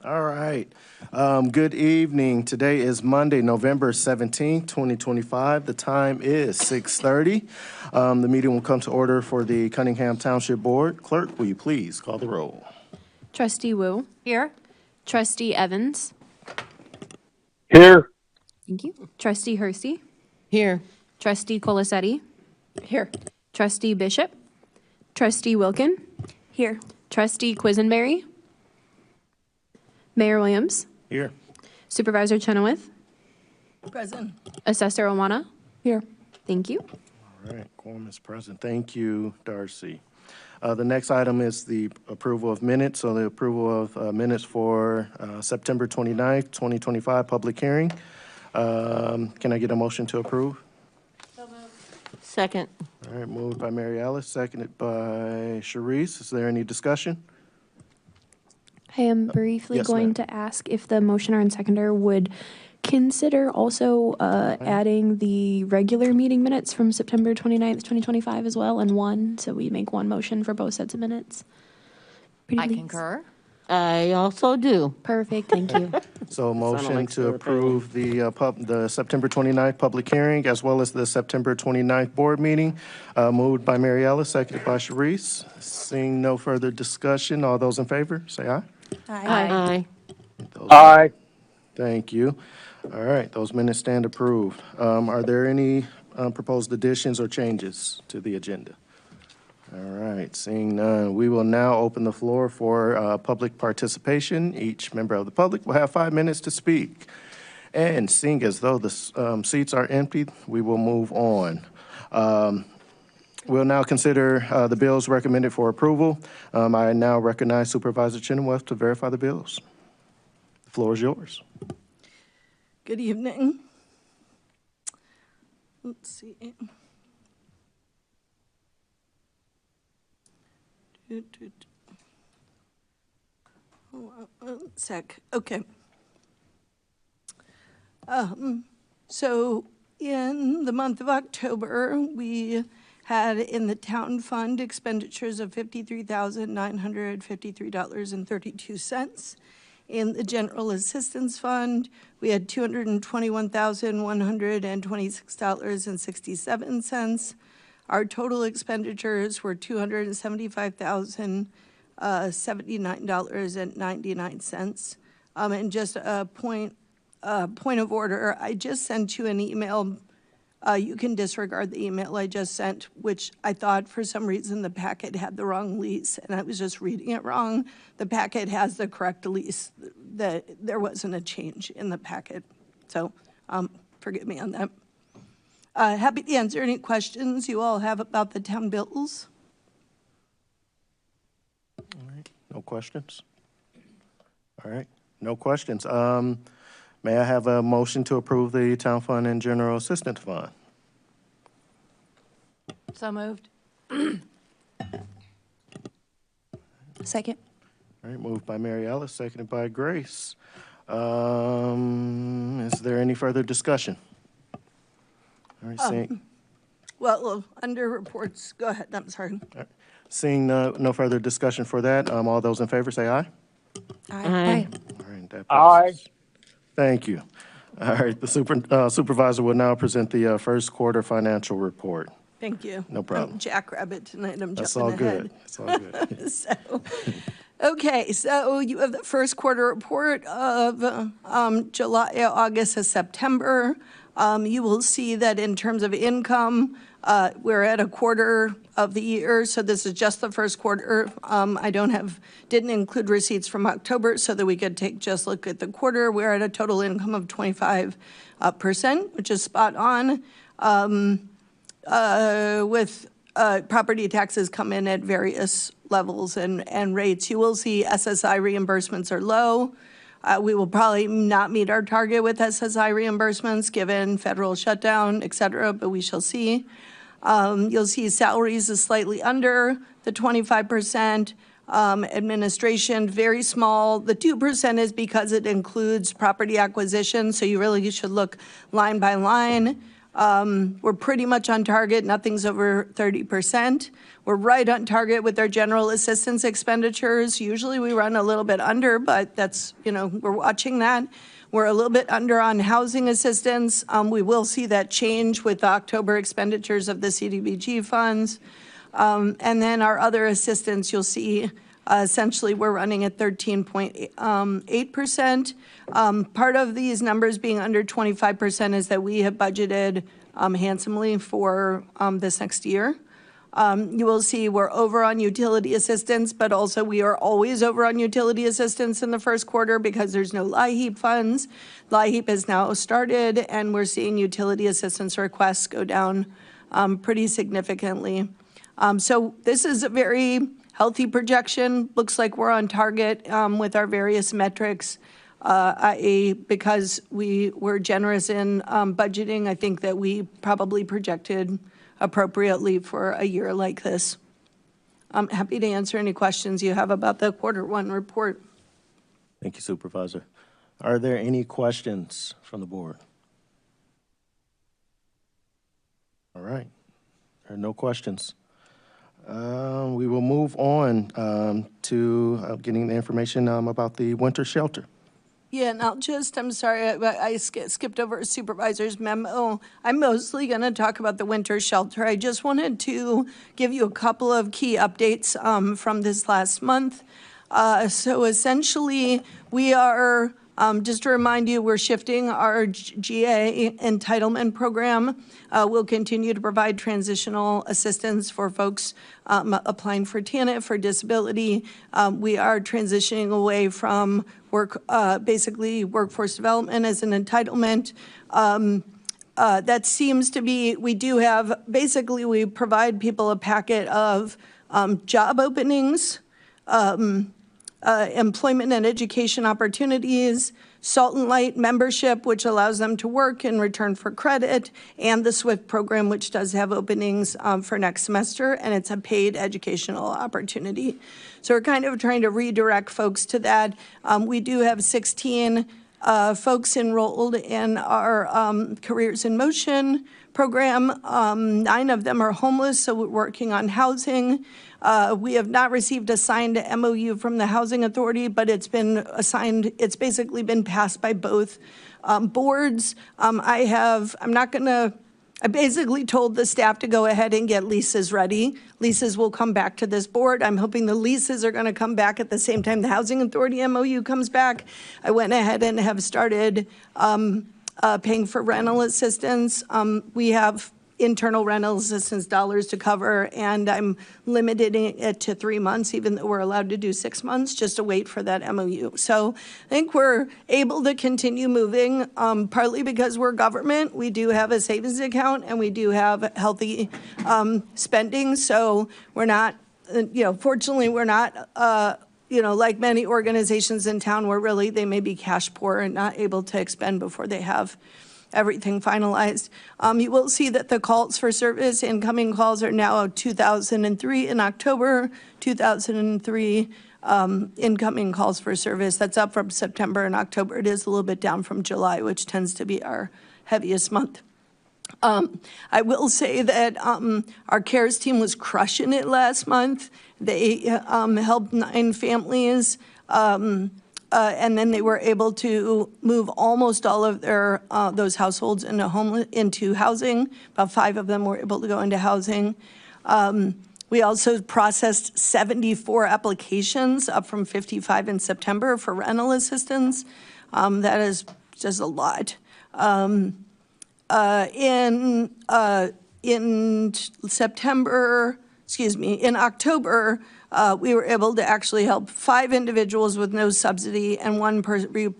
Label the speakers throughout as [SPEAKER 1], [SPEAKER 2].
[SPEAKER 1] All right. Good evening. Today is Monday, November 17th, 2025. The time is 6:30. The meeting will come to order for the Cunningham Township Board. Clerk, will you please call the roll?
[SPEAKER 2] Trustee Wu.
[SPEAKER 3] Here.
[SPEAKER 2] Trustee Evans.
[SPEAKER 4] Here.
[SPEAKER 2] Thank you. Trustee Hersey.
[SPEAKER 3] Here.
[SPEAKER 2] Trustee Colasetti.
[SPEAKER 3] Here.
[SPEAKER 2] Trustee Bishop. Trustee Wilkin.
[SPEAKER 3] Here.
[SPEAKER 2] Trustee Quisenberry. Mayor Williams.
[SPEAKER 1] Here.
[SPEAKER 2] Supervisor Chenoweth.
[SPEAKER 3] Present.
[SPEAKER 2] Assessor Owana.
[SPEAKER 3] Here.
[SPEAKER 2] Thank you.
[SPEAKER 1] All right, quorum is present. Thank you, Darcy. The next item is the approval of minutes. So the approval of minutes for September 29th, 2025, public hearing. Can I get a motion to approve?
[SPEAKER 3] Second.
[SPEAKER 1] All right, moved by Mary Alice, seconded by Sharice. Is there any discussion?
[SPEAKER 2] I am briefly
[SPEAKER 1] Yes,
[SPEAKER 2] going
[SPEAKER 1] ma'am.
[SPEAKER 2] to ask if the motioner and seconder would consider also adding the regular meeting minutes from September 29th, 2025 as well in one, so we make one motion for both sets of minutes. Pretty
[SPEAKER 5] I
[SPEAKER 2] please.
[SPEAKER 5] concur.
[SPEAKER 3] I also do.
[SPEAKER 2] Perfect, thank you.
[SPEAKER 1] So a motion to approve the September 29th public hearing as well as the September 29th board meeting. Moved by Mary Alice, seconded by Sharice. Seeing no further discussion, all those in favor, say aye.
[SPEAKER 3] Aye.
[SPEAKER 4] Aye.
[SPEAKER 1] Thank you. All right, those minutes stand approved. Are there any proposed additions or changes to the agenda? All right, seeing none, we will now open the floor for public participation. Each member of the public will have 5 minutes to speak. And seeing as though the seats are empty, we will move on. We'll now consider the bills recommended for approval. I now recognize Supervisor Chenoweth to verify the bills. The floor is yours.
[SPEAKER 6] Good evening. Let's see. Hold on one sec. Okay. So in the month of October, we had in the town fund expenditures of $53,953.32. In the general assistance fund, we had $221,126.67. Our total expenditures were $275,079.99. And just a point of order, I just sent you an email. You can disregard the email I just sent, which I thought for some reason the packet had the wrong lease, and I was just reading it wrong. The packet has the correct lease. There wasn't a change in the packet. So forgive me on that. Happy to answer any questions you all have about the town bills.
[SPEAKER 1] All right, no questions? All right, no questions. May I have a motion to approve the town fund and general assistance fund?
[SPEAKER 5] So moved.
[SPEAKER 2] Second.
[SPEAKER 1] All right, moved by Mary Alice, seconded by Grace. Is there any further discussion? All right,
[SPEAKER 6] Well, under reports, go ahead, I'm sorry.
[SPEAKER 1] seeing no further discussion for that, all those in favor say aye.
[SPEAKER 3] Aye.
[SPEAKER 1] All right, that
[SPEAKER 4] Aye.
[SPEAKER 1] passes. Thank you. All right, the supervisor will now present the first quarter financial report.
[SPEAKER 6] Thank you.
[SPEAKER 1] No problem.
[SPEAKER 6] I'm Jackrabbit tonight, I'm
[SPEAKER 1] That's
[SPEAKER 6] jumping
[SPEAKER 1] all
[SPEAKER 6] ahead.
[SPEAKER 1] good. That's all good.
[SPEAKER 6] Okay, so you have the first quarter report of July, August, and September. You will see that in terms of income, we're at a quarter of the year, so this is just the first quarter. Didn't include receipts from October so that we could just look at the quarter. We're at a total income of 25%, which is spot on. With property taxes come in at various levels and rates. You will see SSI reimbursements are low. We will probably not meet our target with SSI reimbursements given federal shutdown, et cetera, but we shall see. You'll see salaries is slightly under the 25%. Administration, very small. The 2% is because it includes property acquisition, so you really should look line by line. We're pretty much on target. Nothing's over 30%. We're right on target with our general assistance expenditures. Usually we run a little bit under, but that's, we're watching that. We're a little bit under on housing assistance. We will see that change with the October expenditures of the CDBG funds. And then our other assistance, you'll see, essentially we're running at 13.8%. Part of these numbers being under 25% is that we have budgeted handsomely for this next year. You will see we're over on utility assistance, but also we are always over on utility assistance in the first quarter because there's no LIHEAP funds. LIHEAP has now started, and we're seeing utility assistance requests go down pretty significantly. So this is a very healthy projection. Looks like we're on target with our various metrics. Because we were generous in budgeting, I think that we probably projected appropriately for a year like this. I'm happy to answer any questions you have about the Q1 report.
[SPEAKER 1] Thank you, Supervisor. Are there any questions from the board? All right. There are no questions. We will move on to getting the information about the winter shelter.
[SPEAKER 6] Yeah, and I'm sorry, I skipped over a supervisor's memo. I'm mostly going to talk about the winter shelter. I just wanted to give you a couple of key updates from this last month. So essentially, we are, just to remind you, we're shifting our GA entitlement program. We'll continue to provide transitional assistance for folks applying for TANF for disability. We are transitioning away from basically workforce development as an entitlement. That seems to be, we do have, basically we provide people a packet of job openings, employment and education opportunities, Salt and Light membership, which allows them to work in return for credit, and the SWIFT program, which does have openings for next semester, and it's a paid educational opportunity. So we're kind of trying to redirect folks to that. We do have 16 folks enrolled in our Careers in Motion program. 9 of them are homeless, so we're working on housing. We have not received a signed MOU from the Housing Authority, but it's been assigned, it's basically been passed by both boards. I basically told the staff to go ahead and get leases ready. Leases will come back to this board. I'm hoping the leases are going to come back at the same time the Housing Authority MOU comes back. I went ahead and have started paying for rental assistance. We have internal rental assistance dollars to cover, and I'm limiting it to 3 months, even though we're allowed to do 6 months, just to wait for that MOU. So I think we're able to continue moving, partly because we're government. We do have a savings account, and we do have healthy spending. So we're not, fortunately, we're not, like many organizations in town where really they may be cash poor and not able to expend before they have everything finalized. You will see that the calls for service, incoming calls, are now 2,003 in October, 2,003 incoming calls for service. That's up from September and October. It is a little bit down from July, which tends to be our heaviest month. I will say that our CARES team was crushing it last month. They helped 9 families. And then they were able to move almost all of their those households into housing. About 5 of them were able to go into housing. We also processed 74 applications, up from 55 in September, for rental assistance. That is just a lot. In October, we were able to actually help 5 individuals with no subsidy, and 1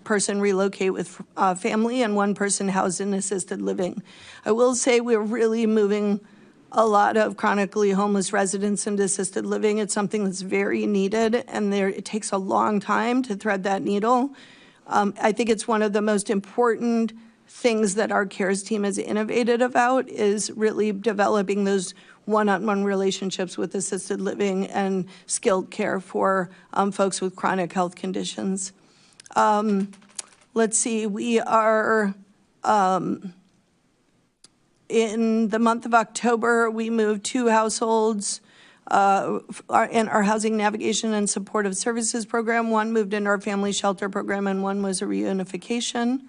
[SPEAKER 6] person relocate with family, and 1 person housed in assisted living. I will say we're really moving a lot of chronically homeless residents into assisted living. It's something that's very needed, and it takes a long time to thread that needle. I think it's one of the most important things that our CARES team has innovated about, is really developing those one-on-one relationships with assisted living and skilled care for folks with chronic health conditions. Let's see, we are, In the month of October, we moved 2 households in our Housing Navigation and Supportive Services program. One moved into our family shelter program, and one was a reunification.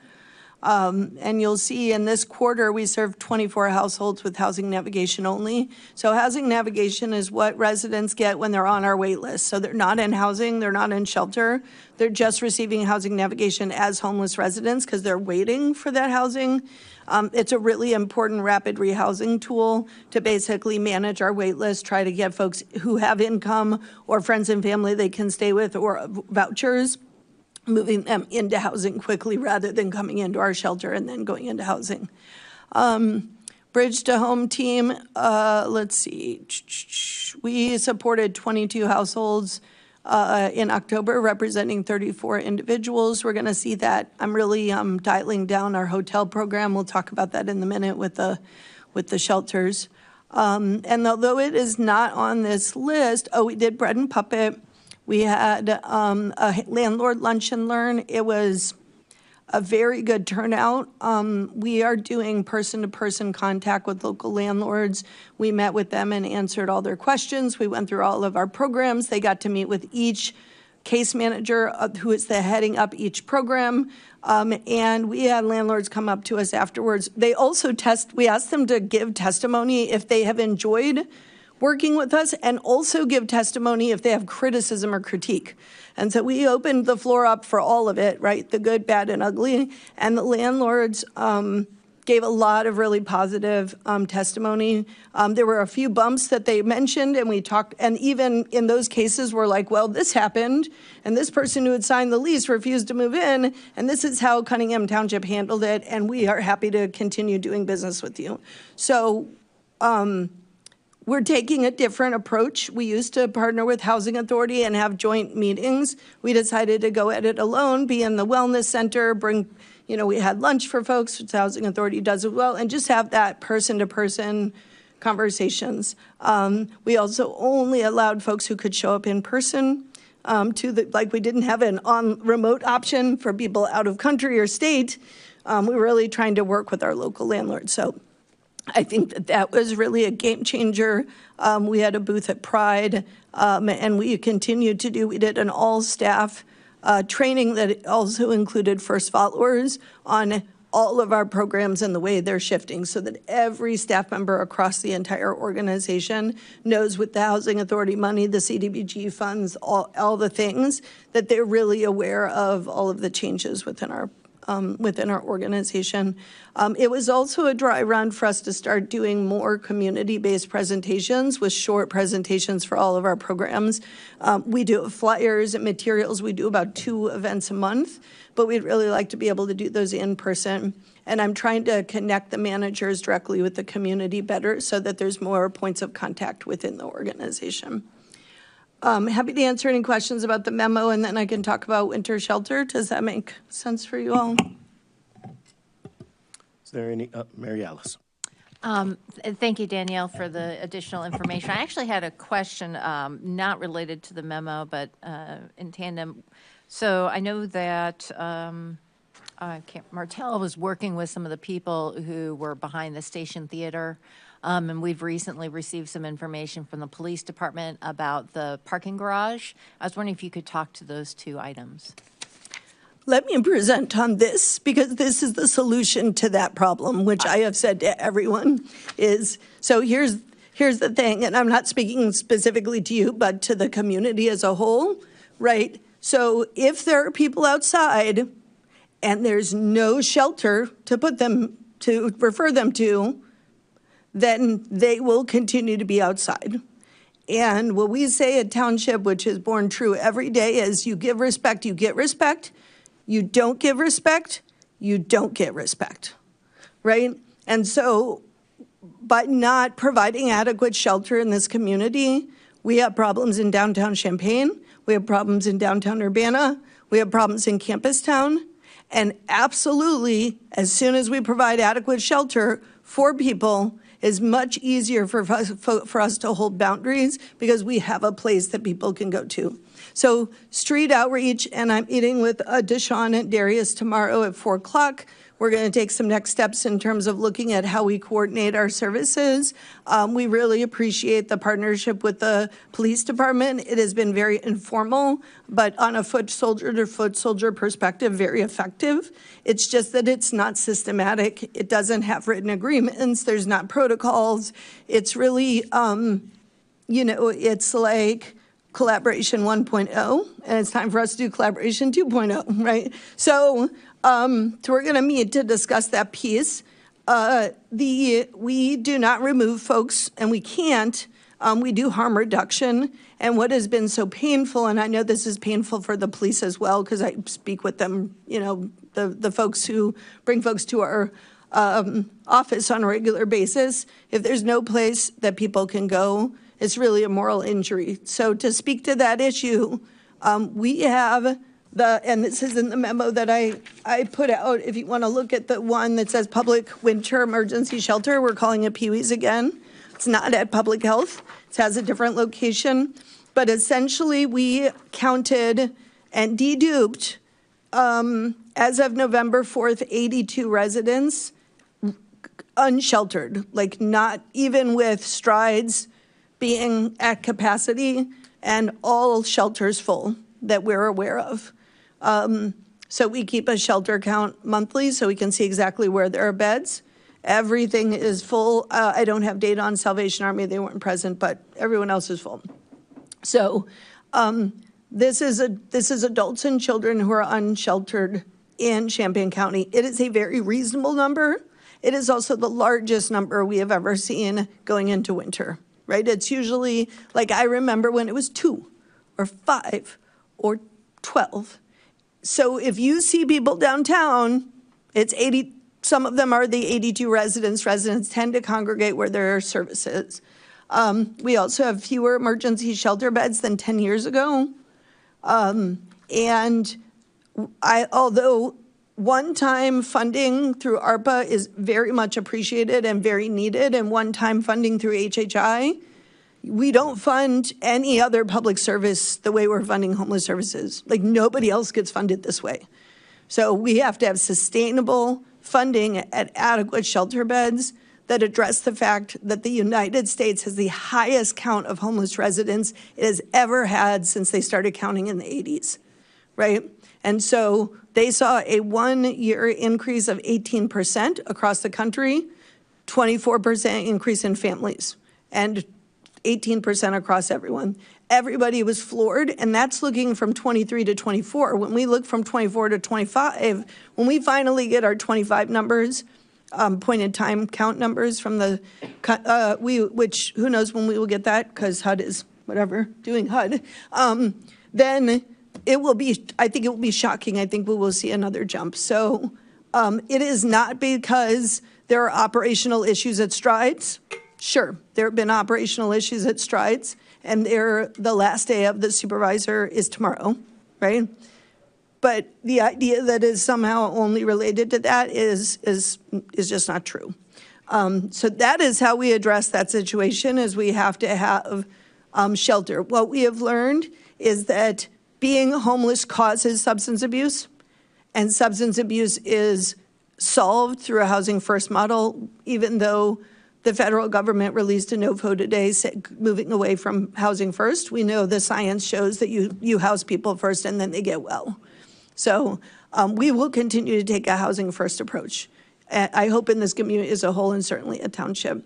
[SPEAKER 6] And you'll see in this quarter, we served 24 households with housing navigation only. So housing navigation is what residents get when they're on our wait list. So they're not in housing, they're not in shelter. They're just receiving housing navigation as homeless residents because they're waiting for that housing. It's a really important rapid rehousing tool to basically manage our wait list, try to get folks who have income or friends and family they can stay with or vouchers, moving them into housing quickly rather than coming into our shelter and then going into housing. Bridge to Home team, let's see. We supported 22 households in October, representing 34 individuals. We're going to see that. I'm really dialing down our hotel program. We'll talk about that in a minute with the shelters. And although it is not on this list, we did Bread and Puppet. We had a landlord lunch and learn. It was a very good turnout. We are doing person-to-person contact with local landlords. We met with them and answered all their questions. We went through all of our programs. They got to meet with each case manager who is heading up each program. And we had landlords come up to us afterwards. They also we asked them to give testimony if they have enjoyed working with us, and also give testimony if they have criticism or critique. And so we opened the floor up for all of it, right? The good, bad, and ugly. And the landlords gave a lot of really positive testimony. There were a few bumps that they mentioned, and we talked, and even in those cases, we're like, well, this happened, and this person who had signed the lease refused to move in, and this is how Cunningham Township handled it, and we are happy to continue doing business with you. So, we're taking a different approach. We used to partner with Housing Authority and have joint meetings. We decided to go at it alone, be in the wellness center, we had lunch for folks, which Housing Authority does as well, and just have that person-to-person conversations. We also only allowed folks who could show up in person we didn't have an remote option for people out of country or state. We were really trying to work with our local landlords. So I think that was really a game changer. We had a booth at Pride, and we continued to we did an all-staff training that also included first followers on all of our programs and the way they're shifting so that every staff member across the entire organization knows with the Housing Authority money, the CDBG funds, all the things, that they're really aware of all of the changes within our organization. It was also a dry run for us to start doing more community-based presentations with short presentations for all of our programs. We do flyers and materials. We do about 2 events a month, but we'd really like to be able to do those in person. And I'm trying to connect the managers directly with the community better so that there's more points of contact within the organization. Happy to answer any questions about the memo, and then I can talk about winter shelter. Does that make sense for you all?
[SPEAKER 1] Is there any, Mary Alice?
[SPEAKER 5] Thank you, Danielle, for the additional information. I actually had a question not related to the memo, but in tandem. So I know that Martell was working with some of the people who were behind the Station Theater. And we've recently received some information from the police department about the parking garage. I was wondering if you could talk to those 2 items.
[SPEAKER 6] Let me present on this, because this is the solution to that problem, which I have said to everyone is, so here's the thing, and I'm not speaking specifically to you, but to the community as a whole, right? So if there are people outside and there's no shelter to refer them to, then they will continue to be outside. And what we say at Township, which is born true every day, is you give respect, you get respect. You don't give respect, you don't get respect, right? And so by not providing adequate shelter in this community, we have problems in downtown Champaign, we have problems in downtown Urbana, we have problems in Campus Town, and absolutely, as soon as we provide adequate shelter for people, is much easier for us to hold boundaries because we have a place that people can go to. So street outreach, and I'm meeting with Deshawn and Darius tomorrow at 4 o'clock. We're going to take some next steps in terms of looking at how we coordinate our services. We really appreciate the partnership with the police department. It has been very informal, but on a foot soldier to foot soldier perspective, very effective. It's just that it's not systematic. It doesn't have written agreements. There's not protocols. It's really, it's like collaboration 1.0, and it's time for us to do collaboration 2.0, right? So we're going to meet to discuss that piece. We do not remove folks, and we can't. We do harm reduction. And what has been so painful, and I know this is painful for the police as well, because I speak with them, the folks who bring folks to our office on a regular basis. If there's no place that people can go, it's really a moral injury. So to speak to that issue, we have and this is in the memo that I put out, if you want to look at the one that says Public Winter Emergency Shelter, we're calling it Pee Wee's again. It's not at Public Health. It has a different location. But essentially, we counted and deduped, as of November 4th, 82 residents unsheltered, like not even with strides being at capacity and all shelters full that we're aware of. So we keep a shelter count monthly so we can see exactly where there are beds. Everything is full. I don't have data on Salvation Army. They weren't present, but everyone else is full. So this is adults and children who are unsheltered in Champaign County. It is a very reasonable number. It is also the largest number we have ever seen going into winter, right? It's usually, like I remember when it was 2 or 5 or 12. So if you see people downtown, it's 80, some of them are the 82 residents. Residents tend to congregate where there are services. We also have fewer emergency shelter beds than 10 years ago. Although one-time funding through ARPA is very much appreciated and very needed, and one-time funding through HHI, we don't fund any other public service the way we're funding homeless services. Like nobody else gets funded this way. So we have to have sustainable funding at adequate shelter beds that address the fact that the United States has the highest count of homeless residents it has ever had since they started counting in the 80s, right? And so they saw a 1-year increase of 18% across the country, 24% increase in families, and 18% across everyone. Everybody was floored, and that's looking from 23 to 24. When we look from 24 to 25, when we finally get our 25 numbers, point-in time count numbers from the, which who knows when we will get that, because HUD is whatever, doing HUD, then it will be, I think it will be shocking. I think we will see another jump. So it is not because there are operational issues at Strides. Sure, there have been operational issues at Strides, and the last day of the supervisor is tomorrow, right? But the idea that is somehow only related to that is just not true. So that is how we address that situation, is we have to have shelter. What we have learned is that being homeless causes substance abuse, and substance abuse is solved through a Housing First model, even though the federal government released a NOFO today moving away from Housing First. We know the science shows that you house people first and then they get well. So we will continue to take a Housing First approach. I hope in this community as a whole, and certainly a township.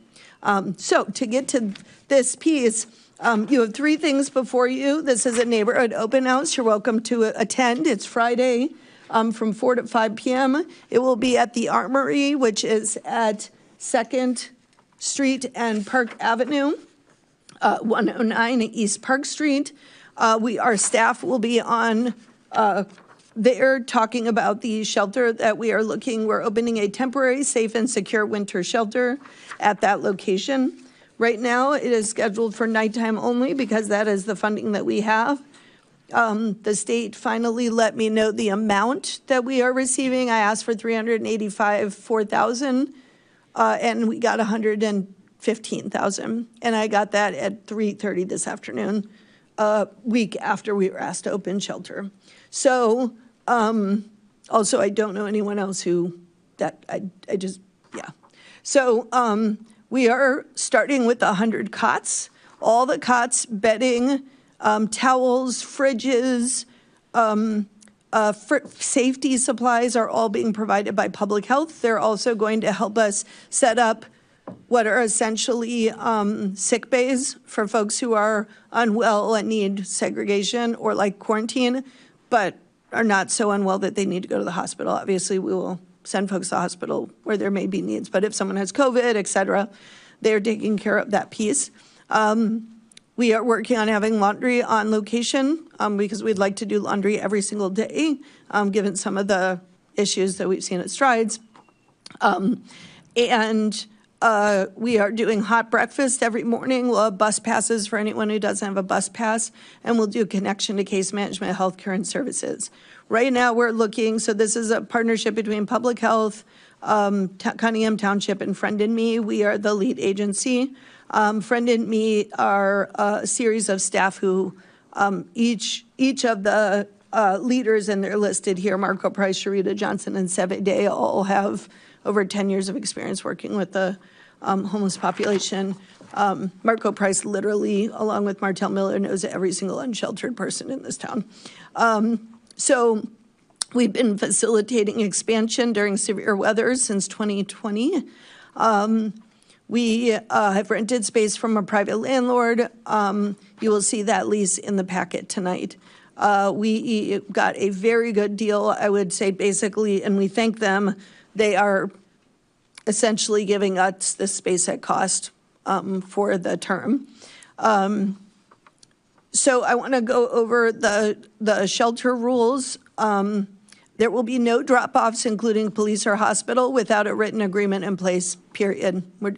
[SPEAKER 6] So to get to this piece, you have 3 things before you. This is a neighborhood open house. You're welcome to attend. It's Friday from 4 to 5 p.m. It will be at the Armory, which is at 2nd Street and Park Avenue, 109 East Park Street. Our staff will be on there talking about the shelter that we're opening a temporary, safe, and secure winter shelter at that location. Right now, it is scheduled for nighttime only because that is the funding that we have. The state finally let me know the amount that we are receiving. I asked for $4,000, and we got $115,000, and I got that at 3:30 this afternoon, a week after we were asked to open shelter. So, also, I don't know anyone else who I just, yeah. So we are starting with 100 cots, all the cots, bedding, towels, fridges, safety supplies are all being provided by public health. They're also going to help us set up what are essentially sick bays for folks who are unwell and need segregation or like quarantine, but are not so unwell that they need to go to the hospital. Obviously, we will send folks to the hospital where there may be needs, but if someone has COVID, et cetera, they're taking care of that piece. We are working on having laundry on location because we'd like to do laundry every single day, given some of the issues that we've seen at Strides. We are doing hot breakfast every morning. We'll have bus passes for anyone who doesn't have a bus pass, and we'll do a connection to case management, healthcare, and services. Right now, we're looking, so this is a partnership between Public Health, Cunningham Township, and Friend and Me. We are the lead agency. Friend and Me are a series of staff who each of the leaders, and they're listed here, Marco Price, Sharita Johnson, and Seve Day, all have over 10 years of experience working with the homeless population. Marco Price literally, along with Martell Miller, knows every single unsheltered person in this town. So we've been facilitating expansion during severe weather since 2020. We have rented space from a private landlord. You will see that lease in the packet tonight. We got a very good deal, I would say, basically, and we thank them. They are essentially giving us the space at cost for the term. So I want to go over the shelter rules. There will be no drop-offs, including police or hospital, without a written agreement in place, period. We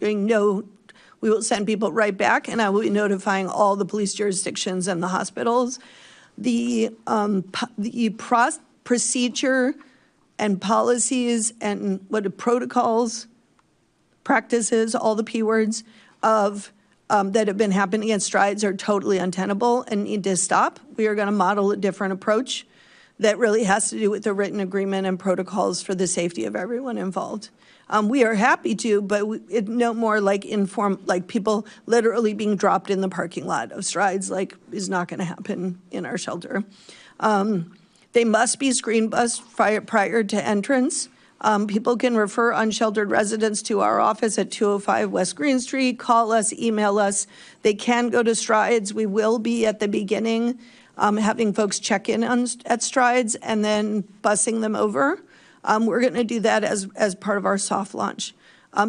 [SPEAKER 6] will send people right back, and I will be notifying all the police jurisdictions and the hospitals. The procedure and policies and protocols, practices, all the P words of that have been happening at Strides are totally untenable and need to stop. We are going to model a different approach that really has to do with the written agreement and protocols for the safety of everyone involved. We are happy to, but no more like like people literally being dropped in the parking lot of Strides, like is not going to happen in our shelter. They must be screen bused prior to entrance. People can refer unsheltered residents to our office at 205 West Green Street, call us, email us. They can go to Strides. We will be at the beginning having folks check in at Strides and then busing them over. We're going to do that as part of our soft launch.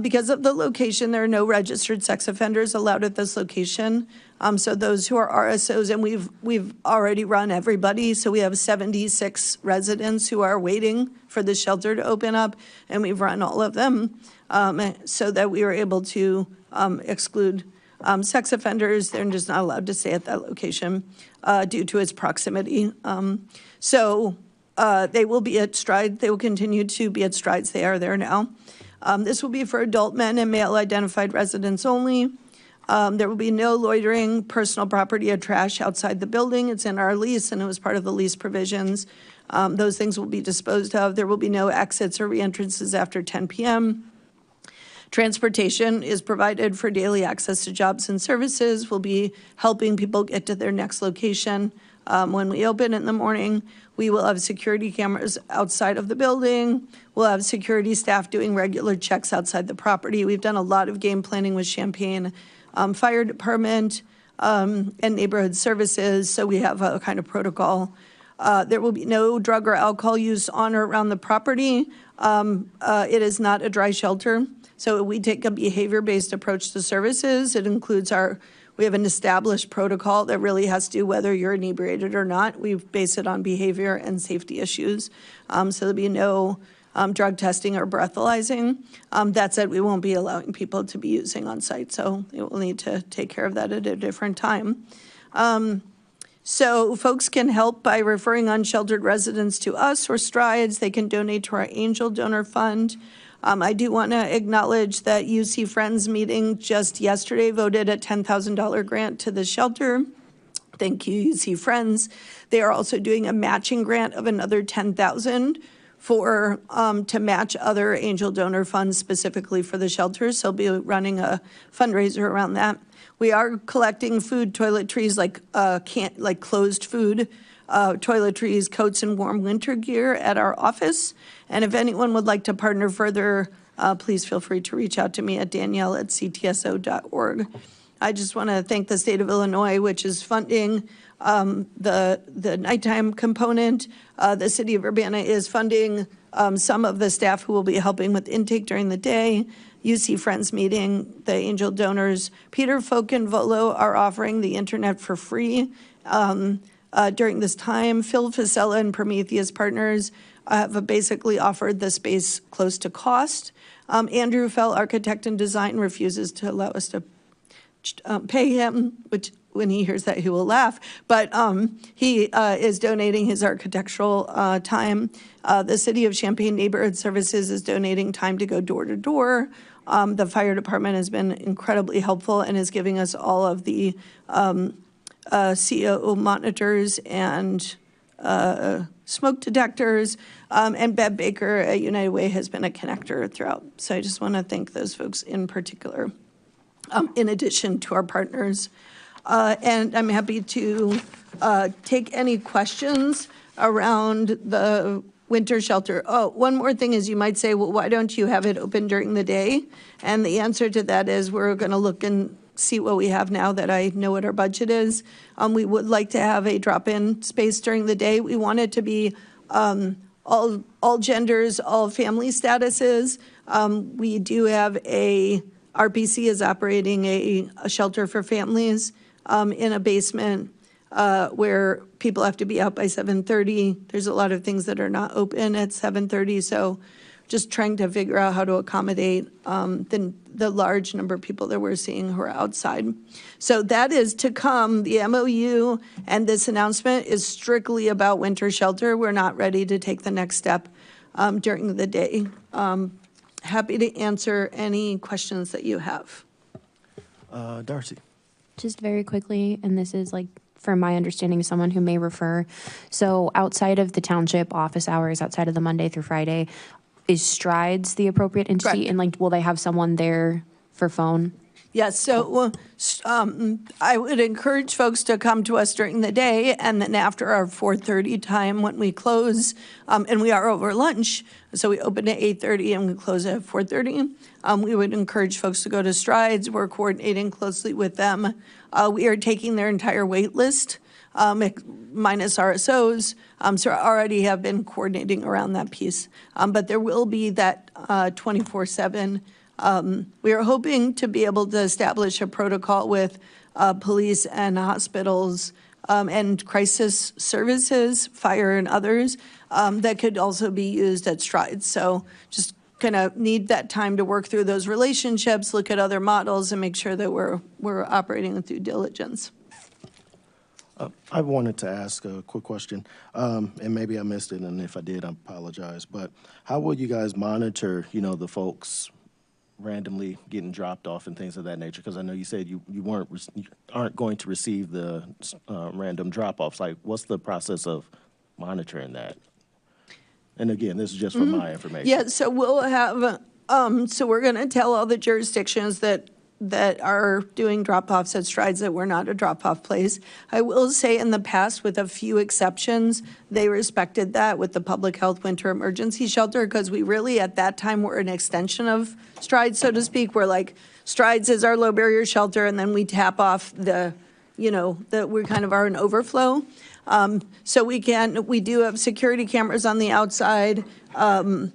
[SPEAKER 6] Because of the location, there are no registered sex offenders allowed at this location. So those who are RSOs, and we've already run everybody, so we have 76 residents who are waiting for the shelter to open up, and we've run all of them so that we were able to exclude sex offenders. They're just not allowed to stay at that location due to its proximity. They will be at Strides. They will continue to be at Strides. They are there now. This will be for adult men and male identified residents only. There will be no loitering, personal property, or trash outside the building. It's in our lease, and it was part of the lease provisions. Those things will be disposed of. There will be no exits or reentrances after 10 p.m. Transportation is provided for daily access to jobs and services. We'll be helping people get to their next location when we open in the morning. We will have security cameras outside of the building. We'll have security staff doing regular checks outside the property. We've done a lot of game planning with Champaign Fire Department and neighborhood services, so we have a kind of protocol. There will be no drug or alcohol use on or around the property. It is not a dry shelter, so we take a behavior-based approach to services. It includes we have an established protocol that really has to do whether you're inebriated or not. We base it on behavior and safety issues. So there'll be no drug testing or breathalyzing. That said, we won't be allowing people to be using on site, so we'll need to take care of that at a different time. So folks can help by referring unsheltered residents to us or Strides. They can donate to our Angel Donor Fund. I do want to acknowledge that UC Friends meeting just yesterday voted a $10,000 grant to the shelter. Thank you, UC Friends. They are also doing a matching grant of another $10,000 for, to match other angel donor funds specifically for the shelters. So we'll be running a fundraiser around that. We are collecting food, toiletries, like closed food, toiletries, coats, and warm winter gear at our office. And if anyone would like to partner further, please feel free to reach out to me at danielle@ctso.org. I just want to thank the state of Illinois, which is funding the nighttime component. The city of Urbana is funding some of the staff who will be helping with intake during the day. UC Friends meeting, the angel donors. Peter Folk and Volo are offering the internet for free during this time. Phil Facella and Prometheus Partners have basically offered the space close to cost. Andrew Fell, architect and design, refuses to allow us to pay him, which when he hears that he will laugh, but he is donating his architectural time. The City of Champaign Neighborhood Services is donating time to go door to door. The fire department has been incredibly helpful and is giving us all of the CO monitors and smoke detectors, and Bev Baker at United Way has been a connector throughout. So I just want to thank those folks in particular, in addition to our partners. And I'm happy to take any questions around the winter shelter. Oh, one more thing is you might say, well, why don't you have it open during the day? And the answer to that is we're going to look and see what we have now that I know what our budget is. We would like to have a drop-in space during the day. We want it to be all genders, all family statuses. We do have RPC is operating a shelter for families in a basement where people have to be out by 7:30. There's a lot of things that are not open at 7:30, so just trying to figure out how to accommodate the large number of people that we're seeing who are outside. So that is to come. The MOU and this announcement is strictly about winter shelter. We're not ready to take the next step during the day. Happy to answer any questions that you have.
[SPEAKER 1] Darcy.
[SPEAKER 2] Just very quickly, and this is like from my understanding, someone who may refer. So outside of the township office hours, outside of the Monday through Friday, is Strides the appropriate entity?
[SPEAKER 6] Correct.
[SPEAKER 2] And like, will they have someone there for phone?
[SPEAKER 6] Yes, so I would encourage folks to come to us during the day, and then after our 4:30 time when we close, and we are over lunch, so we open at 8:30 and we close at 4:30. We would encourage folks to go to Strides. We're coordinating closely with them. We are taking their entire wait list, minus RSOs, so I already have been coordinating around that piece. But there will be that 24/7. We are hoping to be able to establish a protocol with police and hospitals and crisis services, fire and others, that could also be used at Strides. So just kind of need that time to work through those relationships, look at other models, and make sure that we're operating with due diligence.
[SPEAKER 1] I wanted to ask a quick question, and maybe I missed it, and if I did, I apologize. But how will you guys monitor, the folks randomly getting dropped off and things of that nature? Because I know you said you aren't going to receive the random drop-offs. Like, what's the process of monitoring that? And again, this is just for my information.
[SPEAKER 6] Yeah, so we'll have, so we're going to tell all the jurisdictions that are doing drop-offs at Strides that we're not a drop-off place. I will say in the past, with a few exceptions, they respected that with the public health winter emergency shelter, because we really, at that time, were an extension of Strides, so to speak. We're like, Strides is our low barrier shelter, and then we tap off we kind of are an overflow. So we do have security cameras on the outside, and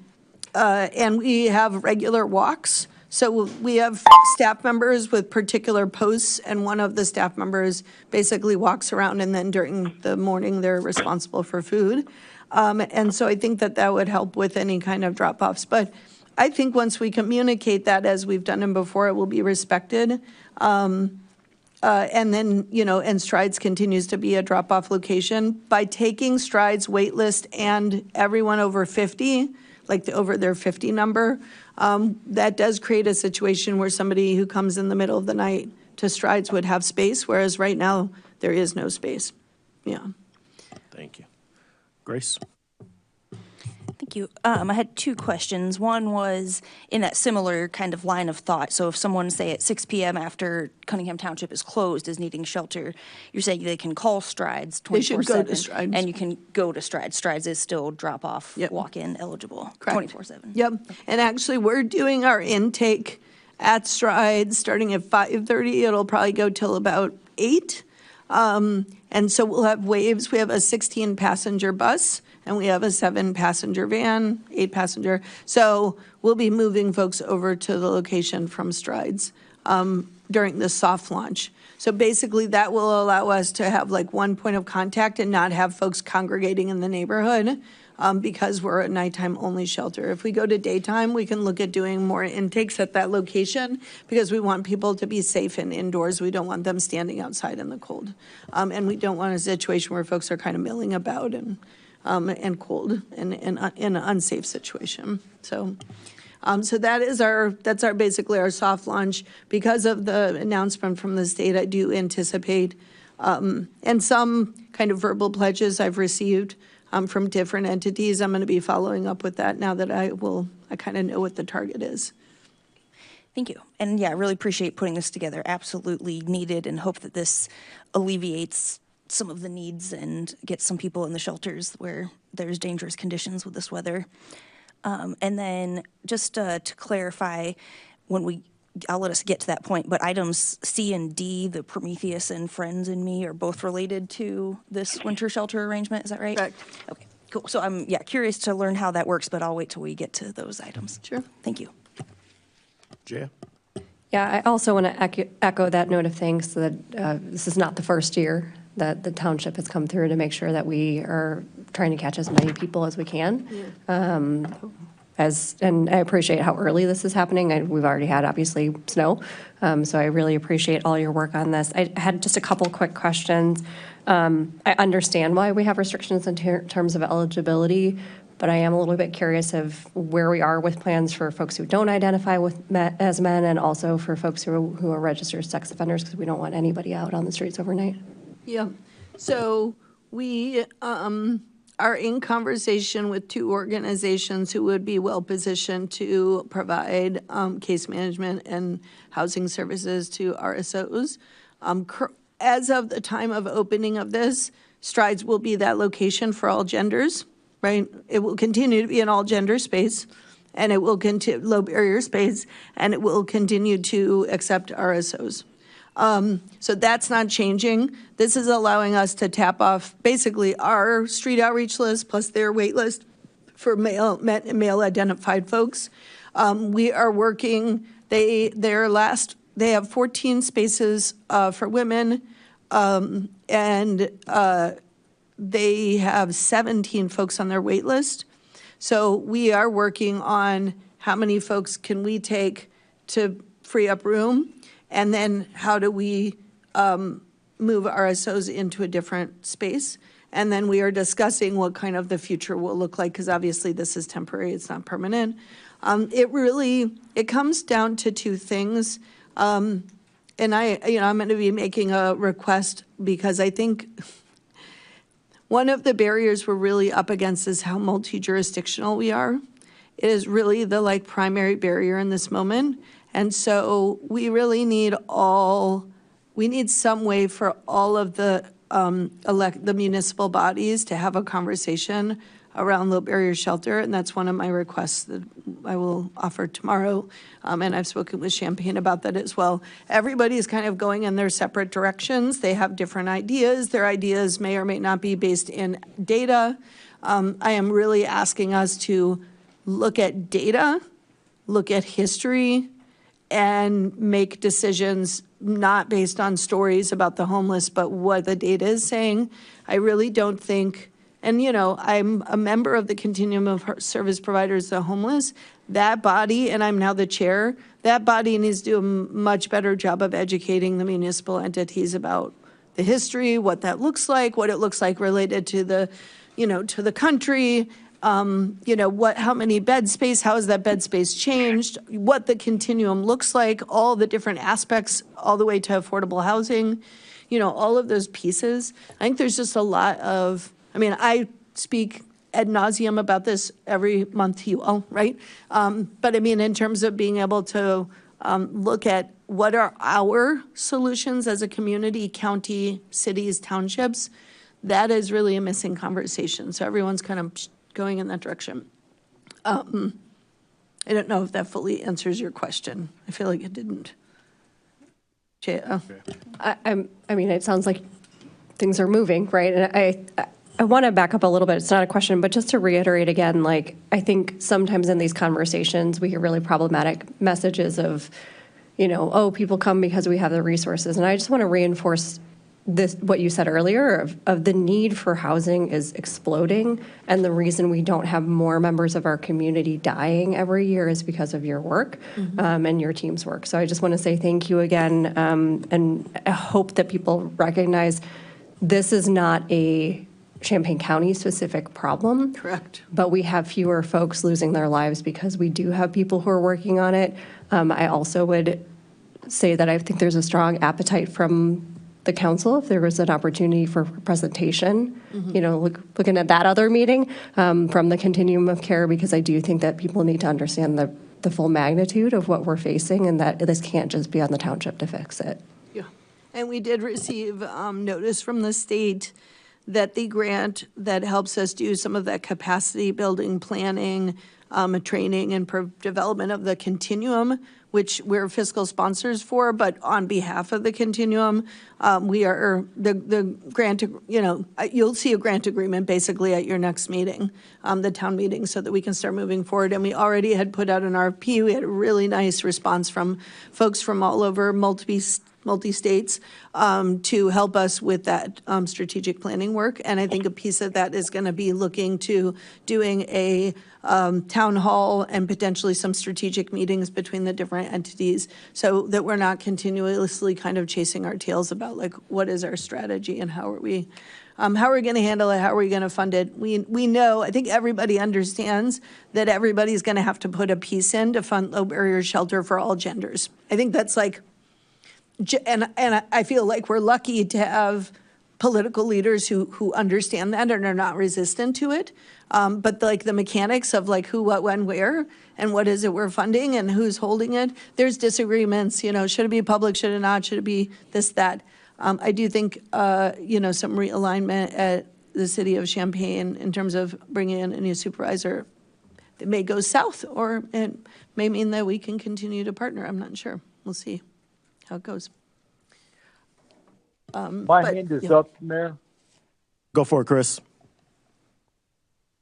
[SPEAKER 6] we have regular walks. So we have staff members with particular posts, and one of the staff members basically walks around, and then during the morning, they're responsible for food. And so I think that would help with any kind of drop-offs. But I think once we communicate that, as we've done them before, it will be respected. And then, and Strides continues to be a drop-off location. By taking Strides wait list and everyone over 50, like over their 50 number, that does create a situation where somebody who comes in the middle of the night to Strides would have space, whereas right now there is no space. Yeah.
[SPEAKER 1] Thank you. Grace?
[SPEAKER 7] Thank you. I had two questions. One was in that similar kind of line of thought. So if someone, say, at 6 p.m. after Cunningham Township is closed is needing shelter, you're saying they can call Strides 24/7.
[SPEAKER 6] They should go to Strides.
[SPEAKER 7] And you can go to Strides. Strides is still drop-off,
[SPEAKER 6] Yep.
[SPEAKER 7] walk-in eligible,
[SPEAKER 6] Correct.
[SPEAKER 7] 24/7.
[SPEAKER 6] Yep. And actually, we're doing our intake at Strides starting at 5:30. It'll probably go till about 8. And so we'll have waves. We have a 16-passenger bus, and we have a 7-passenger van, 8-passenger. So we'll be moving folks over to the location from Strides during the soft launch. So basically, that will allow us to have like one point of contact and not have folks congregating in the neighborhood because we're a nighttime only shelter. If we go to daytime, we can look at doing more intakes at that location because we want people to be safe and indoors. We don't want them standing outside in the cold. And we don't want a situation where folks are kind of milling about and cold and in an unsafe situation. So that's basically our soft launch. Because of the announcement from the state, I do anticipate, and some kind of verbal pledges I've received from different entities. I'm going to be following up with that now that I kind of know what the target is.
[SPEAKER 7] Thank you. And yeah, I really appreciate putting this together. Absolutely needed, and hope that this alleviates some of the needs and gets some people in the shelters where there's dangerous conditions with this weather. And then just to clarify, I'll let us get to that point, but items C and D, the Prometheus and Friends and Me, are both related to this winter shelter arrangement, is that right?
[SPEAKER 6] Correct.
[SPEAKER 7] Okay, cool. So I'm, curious to learn how that works, but I'll wait till we get to those items.
[SPEAKER 6] Sure.
[SPEAKER 7] Thank you.
[SPEAKER 1] Jaya?
[SPEAKER 8] Yeah, I also want to echo that note of thanks that this is not the first year that the township has come through to make sure that we are trying to catch as many people as we can. And I appreciate how early this is happening. We've already had, obviously, snow. So I really appreciate all your work on this. I had just a couple quick questions. I understand why we have restrictions in terms of eligibility, but I am a little bit curious of where we are with plans for folks who don't identify as men, and also for folks who are registered sex offenders, because we don't want anybody out on the streets overnight.
[SPEAKER 6] Yeah. So we are in conversation with 2 organizations who would be well-positioned to provide case management and housing services to RSOs. As of the time of opening of this, Strides will be that location for all genders, right? It will continue to be an all-gender space, and it will continue low-barrier space, and it will continue to accept RSOs. So that's not changing. This is allowing us to tap off basically our street outreach list plus their wait list for male identified folks. We are working, they have 14 spaces for women, and they have 17 folks on their wait list. So we are working on how many folks can we take to free up room. And then how do we move RSOs into a different space? And then we are discussing what kind of the future will look like, because obviously this is temporary, it's not permanent. It comes down to 2 things. And I'm going to be making a request because I think one of the barriers we're really up against is how multi-jurisdictional we are. It is really the primary barrier in this moment. And so we really need some way for all of the municipal bodies to have a conversation around low barrier shelter. And that's one of my requests that I will offer tomorrow. And I've spoken with Champaign about that as well. Everybody's kind of going in their separate directions. They have different ideas. Their ideas may or may not be based in data. I am really asking us to look at data, look at history, and make decisions not based on stories about the homeless, but what the data is saying. I really don't think, and I'm a member of the Continuum of Service Providers, the homeless, that body, and I'm now the chair, that body needs to do a much better job of educating the municipal entities about the history, what that looks like, what it looks like related to the, to the country, how many bed space, how has that bed space changed, what the continuum looks like, all the different aspects, all the way to affordable housing, all of those pieces. I think there's just a lot of, I speak ad nauseum about this every month to you all, right? But I mean, in terms of being able to look at what are our solutions as a community, county, cities, townships, that is really a missing conversation. So everyone's kind of going in that direction. I don't know if that fully answers your question. I feel like it didn't.
[SPEAKER 8] I mean, it sounds like things are moving, right? And I want to back up a little bit. It's not a question, but just to reiterate again, like, I think sometimes in these conversations, we hear really problematic messages of, you know, oh, people come because we have the resources. And I just want to reinforce this, what you said earlier, of the need for housing is exploding. And the reason we don't have more members of our community dying every year is because of your work and your team's work. So I just want to say thank you again. And I hope that people recognize this is not a Champaign County specific problem.
[SPEAKER 6] Correct.
[SPEAKER 8] But we have fewer folks losing their lives because we do have people who are working on it. I also would say that I think there's a strong appetite from the council, if there was an opportunity for presentation, you know, looking at that other meeting from the continuum of care, because I do think that people need to understand the full magnitude of what we're facing and that this can't just be on the township to fix it.
[SPEAKER 6] Yeah. And we did receive notice from the state that the grant that helps us do some of that capacity building, planning, training, and development of the continuum, which we're fiscal sponsors for, but on behalf of the continuum, we are, the grant, you know, you'll see a grant agreement basically at your next meeting, the town meeting, so that we can start moving forward. And we already had put out an RFP. We had a really nice response from folks from all over, multi-states, to help us with that strategic planning work. And I think a piece of that is going to be looking to doing a town hall and potentially some strategic meetings between the different entities, so that we're not continuously kind of chasing our tails about like, what is our strategy and how are we going to handle it? How are we going to fund it? We know, I think everybody understands that everybody's going to have to put a piece in to fund low barrier shelter for all genders. I think that's like, and I feel like we're lucky to have political leaders who understand that and are not resistant to it. But like the mechanics of like who, what, when, where, and what is it we're funding and who's holding it, there's disagreements, you know, should it be public, should it not, should it be this, that. I do think, you know, some realignment at the city of Champaign in terms of bringing in a new supervisor, it may go south, or it may mean that we can continue to partner. I'm not sure. We'll see how it goes.
[SPEAKER 4] My hand is up, Mayor.
[SPEAKER 1] Go for it, Chris.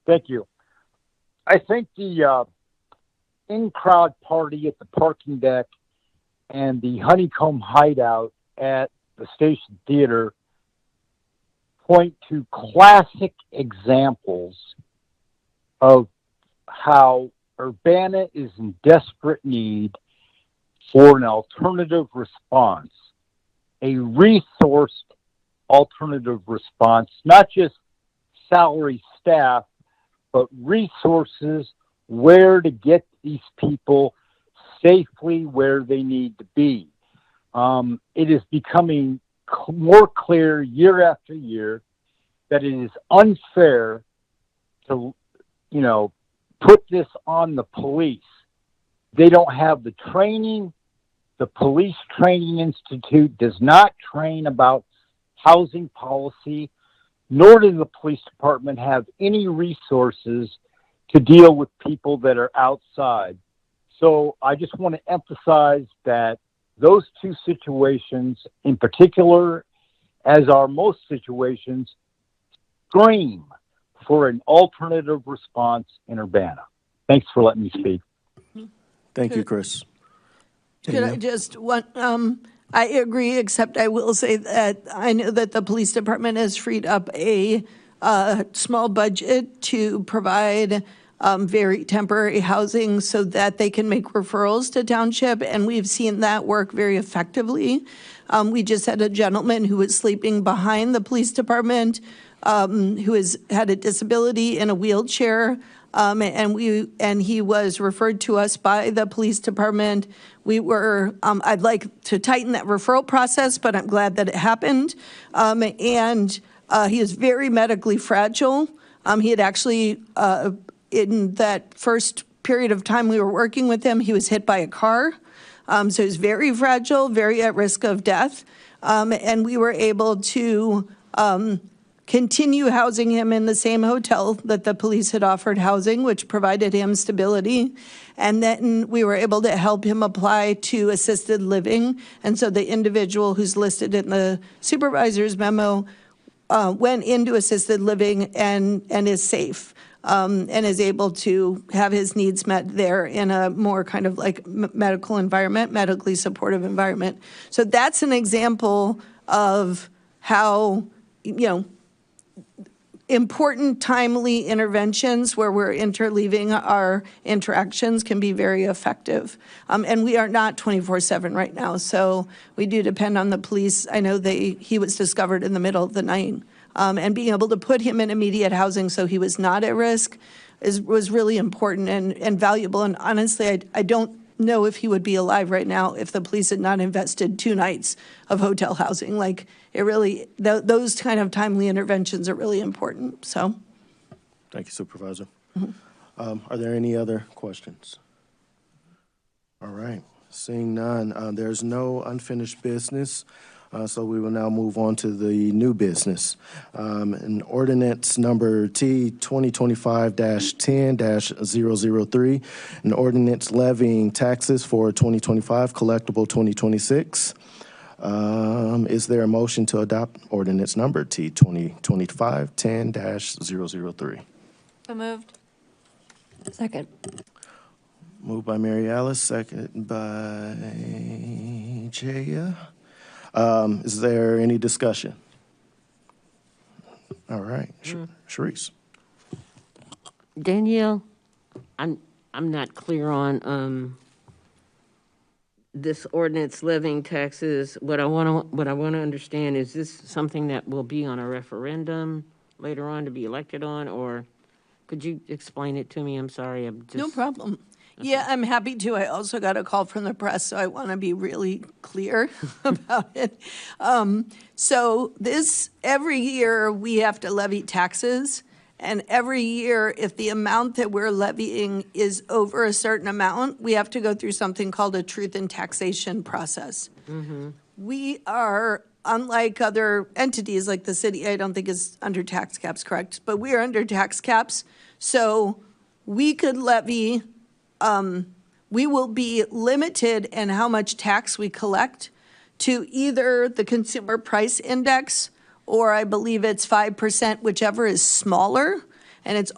[SPEAKER 4] Thank you. I think the in-crowd party at the parking deck and the Honeycomb hideout at the Station Theater point to classic examples of how Urbana is in desperate need for an alternative response, a resourced alternative response, not just salary staff, but resources where to get these people safely where they need to be. It is becoming more clear year after year that it is unfair to, you know, put this on the police. They don't have the training. The Police Training Institute does not train about housing policy, nor does the police department have any resources to deal with people that are outside. So I just want to emphasize that those two situations in particular, as are most situations, scream for an alternative response in Urbana. Thanks for letting me speak.
[SPEAKER 1] Thank you, Chris.
[SPEAKER 6] Could I just I agree, except I will say that I know that the police department has freed up a small budget to provide very temporary housing so that they can make referrals to township, and we've seen that work very effectively. We just had a gentleman who was sleeping behind the police department, who has had a disability in a wheelchair, and he was referred to us by the police department. We were, I'd like to tighten that referral process, but I'm glad that it happened. And he is very medically fragile. He had actually, in that first period of time we were working with him, he was hit by a car. So he's very fragile, very at risk of death. And we were able to continue housing him in the same hotel that the police had offered housing, which provided him stability. And then we were able to help him apply to assisted living. And so the individual who's listed in the supervisor's memo went into assisted living and is safe. And is able to have his needs met there in a more kind of like medical environment, medically supportive environment. So that's an example of how, important timely interventions where we're interleaving our interactions can be very effective. And we are not 24/7 right now, so we do depend on the police. I know he was discovered in the middle of the night. And being able to put him in immediate housing so he was not at risk was really important and valuable. And honestly, I don't know if he would be alive right now if the police had not invested 2 nights of hotel housing. Like, it really, those kind of timely interventions are really important, so.
[SPEAKER 1] Thank you, Supervisor. Are there any other questions? All right, seeing none, there's no unfinished business. So we will now move on to the new business. An ordinance number T 2025-10-003, an ordinance levying taxes for 2025, collectible 2026. Is there a motion to adopt ordinance number T 2025-10-003?
[SPEAKER 5] So moved.
[SPEAKER 8] Second.
[SPEAKER 1] Moved by Mary Alice, seconded by Jaya. Is there any discussion? All right, Sharice.
[SPEAKER 3] Danielle, I'm not clear on this ordinance levying taxes. What I want to understand, is this something that will be on a referendum later on to be elected on, or could you explain it to me? I'm sorry.
[SPEAKER 6] No problem. Yeah, I'm happy to. I also got a call from the press, so I want to be really clear about it. So every year we have to levy taxes, and every year if the amount that we're levying is over a certain amount, we have to go through something called a truth in taxation process. We are, unlike other entities like the city, I don't think is under tax caps, correct? But we are under tax caps, so we could levy. We will be limited in how much tax we collect to either the consumer price index, or I believe it's 5%, whichever is smaller. And it's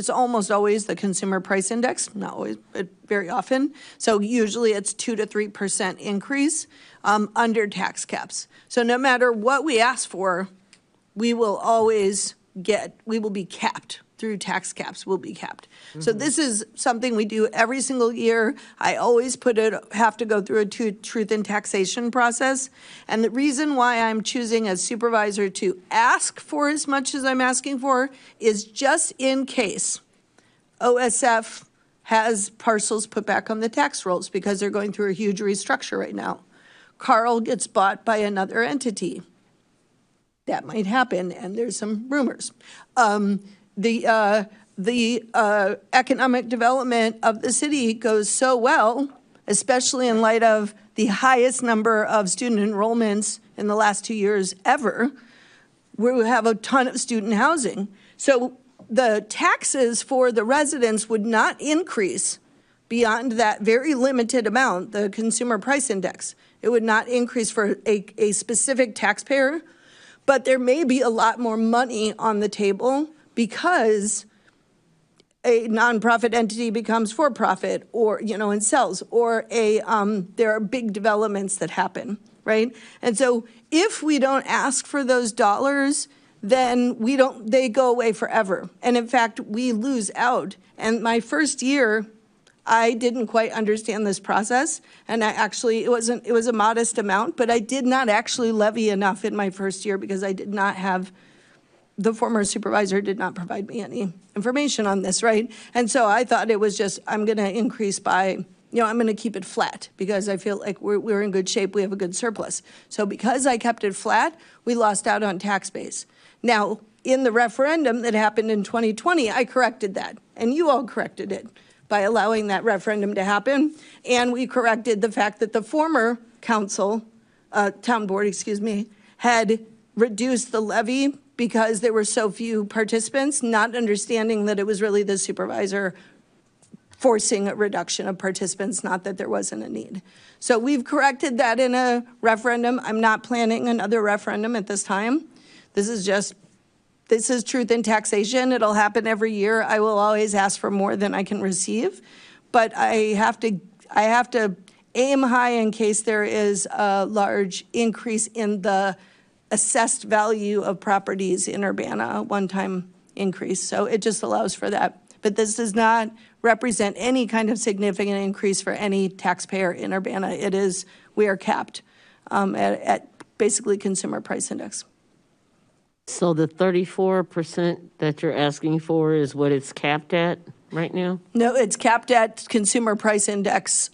[SPEAKER 6] almost always the consumer price index, not always, but very often. So usually it's 2 to 3% increase under tax caps. So no matter what we ask for, we will be capped. Through tax caps will be capped. So this is something we do every single year. I always have to go through a truth in taxation process. And the reason why I'm choosing as supervisor to ask for as much as I'm asking for is just in case OSF has parcels put back on the tax rolls because they're going through a huge restructure right now. Carl gets bought by another entity. That might happen, and there's some rumors. The economic development of the city goes so well, especially in light of the highest number of student enrollments in the last 2 years ever. We have a ton of student housing. So the taxes for the residents would not increase beyond that very limited amount, the consumer price index. It would not increase for a specific taxpayer, but there may be a lot more money on the table because a nonprofit entity becomes for-profit, or, and sells, or there are big developments that happen, right? And so if we don't ask for those dollars, then they go away forever. And in fact, we lose out. And my first year, I didn't quite understand this process. And it was a modest amount, but I did not actually levy enough in my first year because I did not have, the former supervisor did not provide me any information on this, right? And so I thought it was just, I'm going to increase by, I'm going to keep it flat because I feel like we're in good shape. We have a good surplus. So because I kept it flat, we lost out on tax base. Now, in the referendum that happened in 2020, I corrected that, and you all corrected it by allowing that referendum to happen. And we corrected the fact that the former council, town board, excuse me, had reduced the levy because there were so few participants, not understanding that it was really the supervisor forcing a reduction of participants, not that there wasn't a need. So we've corrected that in a referendum. I'm not planning another referendum at this time. This is truth in taxation. It'll happen every year. I will always ask for more than I can receive, but I have to aim high in case there is a large increase in the assessed value of properties in Urbana, a one-time increase. So it just allows for that. But this does not represent any kind of significant increase for any taxpayer in Urbana. We are capped at basically consumer price index.
[SPEAKER 3] So the 34% that you're asking for is what it's capped at right now?
[SPEAKER 6] No, it's capped at consumer price index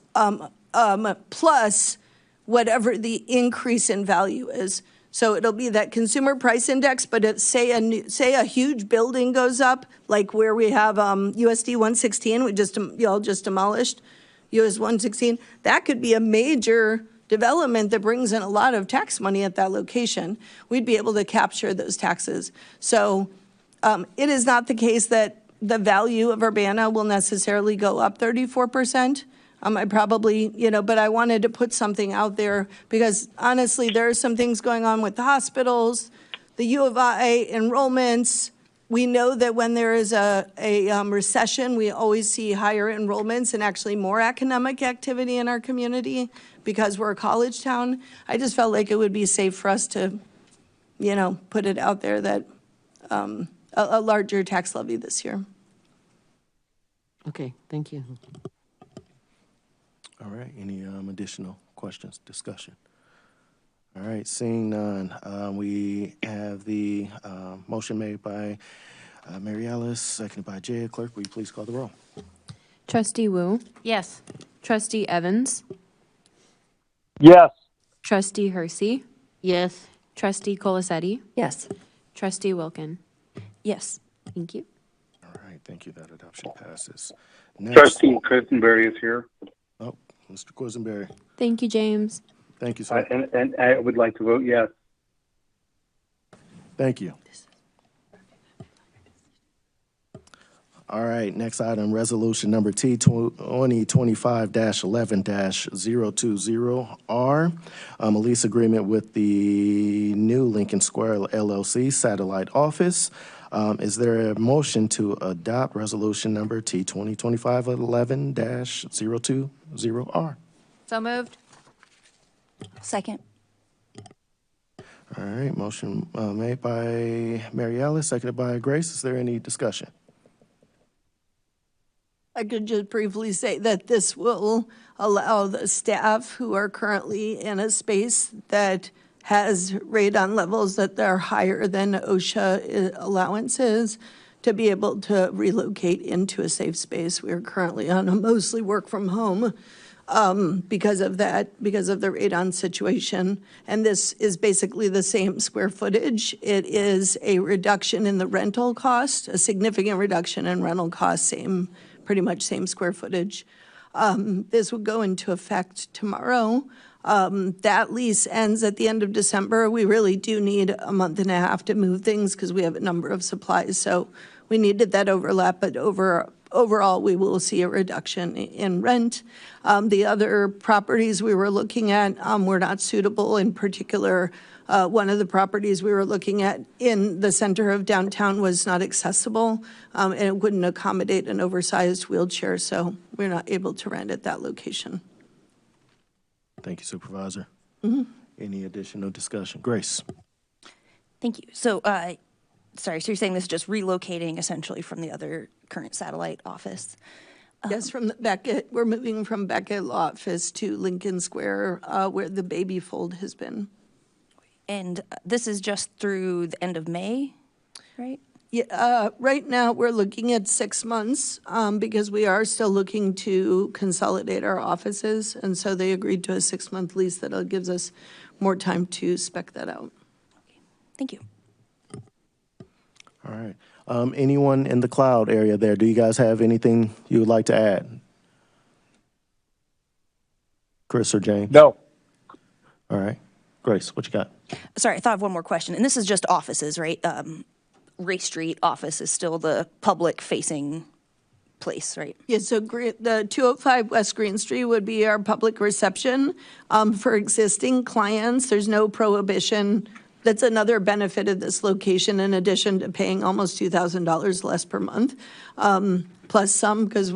[SPEAKER 6] plus whatever the increase in value is. So it'll be that consumer price index, but say a huge building goes up, like where we have USD 116, y'all just demolished US 116. That could be a major development that brings in a lot of tax money at that location. We'd be able to capture those taxes. So it is not the case that the value of Urbana will necessarily go up 34%. I probably, but I wanted to put something out there because honestly, there are some things going on with the hospitals, the U of I enrollments. We know that when there is a recession, we always see higher enrollments and actually more economic activity in our community because we're a college town. I just felt like it would be safe for us to, put it out there that a larger tax levy this year.
[SPEAKER 3] Okay, thank you.
[SPEAKER 1] All right, any additional questions, discussion? All right, seeing none, we have the motion made by Mary Alice, seconded by Jay. Clerk, will you please call the roll?
[SPEAKER 2] Trustee Wu,
[SPEAKER 5] Yes.
[SPEAKER 2] Trustee Evans,
[SPEAKER 4] Yes.
[SPEAKER 2] Trustee Hersey,
[SPEAKER 3] Yes,
[SPEAKER 2] Trustee Colasetti,
[SPEAKER 8] Yes.
[SPEAKER 2] Trustee Wilkin.
[SPEAKER 7] Yes.
[SPEAKER 2] Thank you.
[SPEAKER 1] All right, thank you, that adoption passes. Next,
[SPEAKER 9] Trustee Quisenberry is here.
[SPEAKER 1] Mr. Quisenberry.
[SPEAKER 2] Thank you, James.
[SPEAKER 1] Thank you, sir.
[SPEAKER 9] And I would like to vote yes.
[SPEAKER 1] Thank you. All right, next item, resolution number T 2025-11-020R, a lease agreement with the new Lincoln Square LLC satellite office. Is there a motion to adopt resolution number T 2025-11-020R?
[SPEAKER 5] So moved?
[SPEAKER 7] Second.
[SPEAKER 1] All right, motion made by Mary Alice, seconded by Grace. Is there any discussion?
[SPEAKER 6] I could just briefly say that this will allow the staff who are currently in a space that has radon levels that are higher than OSHA allowances to be able to relocate into a safe space. We are currently on a mostly work from home because of the radon situation. And this is basically the same square footage. It is a reduction in the rental cost, a significant reduction in rental cost, pretty much same square footage. This would go into effect tomorrow. That lease ends at the end of December. We really do need a month and a half to move things because we have a number of supplies. So we needed that overlap, but overall, we will see a reduction in rent. The other properties we were looking at were not suitable. In particular, one of the properties we were looking at in the center of downtown was not accessible, and it wouldn't accommodate an oversized wheelchair, so we're not able to rent at that location.
[SPEAKER 1] Thank you, Supervisor. Any additional discussion? Grace?
[SPEAKER 7] Thank you. So, so you're saying this is just relocating essentially from the other current satellite office?
[SPEAKER 6] Yes, from we're moving from Beckett Law Office to Lincoln Square, where the baby fold has been.
[SPEAKER 7] And this is just through the end of May, right?
[SPEAKER 6] Yeah, right now we're looking at 6 months because we are still looking to consolidate our offices. And so they agreed to a 6-month lease that gives us more time to spec that out.
[SPEAKER 7] Thank you.
[SPEAKER 1] All right. Anyone in the cloud area there, do you guys have anything you would like to add? Chris or James?
[SPEAKER 4] No.
[SPEAKER 1] All right. Grace, what you got?
[SPEAKER 7] Sorry, I thought of one more question, and this is just offices, right? Race Street office is still the public-facing place, right?
[SPEAKER 6] Yeah, so the 205 West Green Street would be our public reception for existing clients. There's no prohibition. That's another benefit of this location, in addition to paying almost $2,000 less per month, plus some, because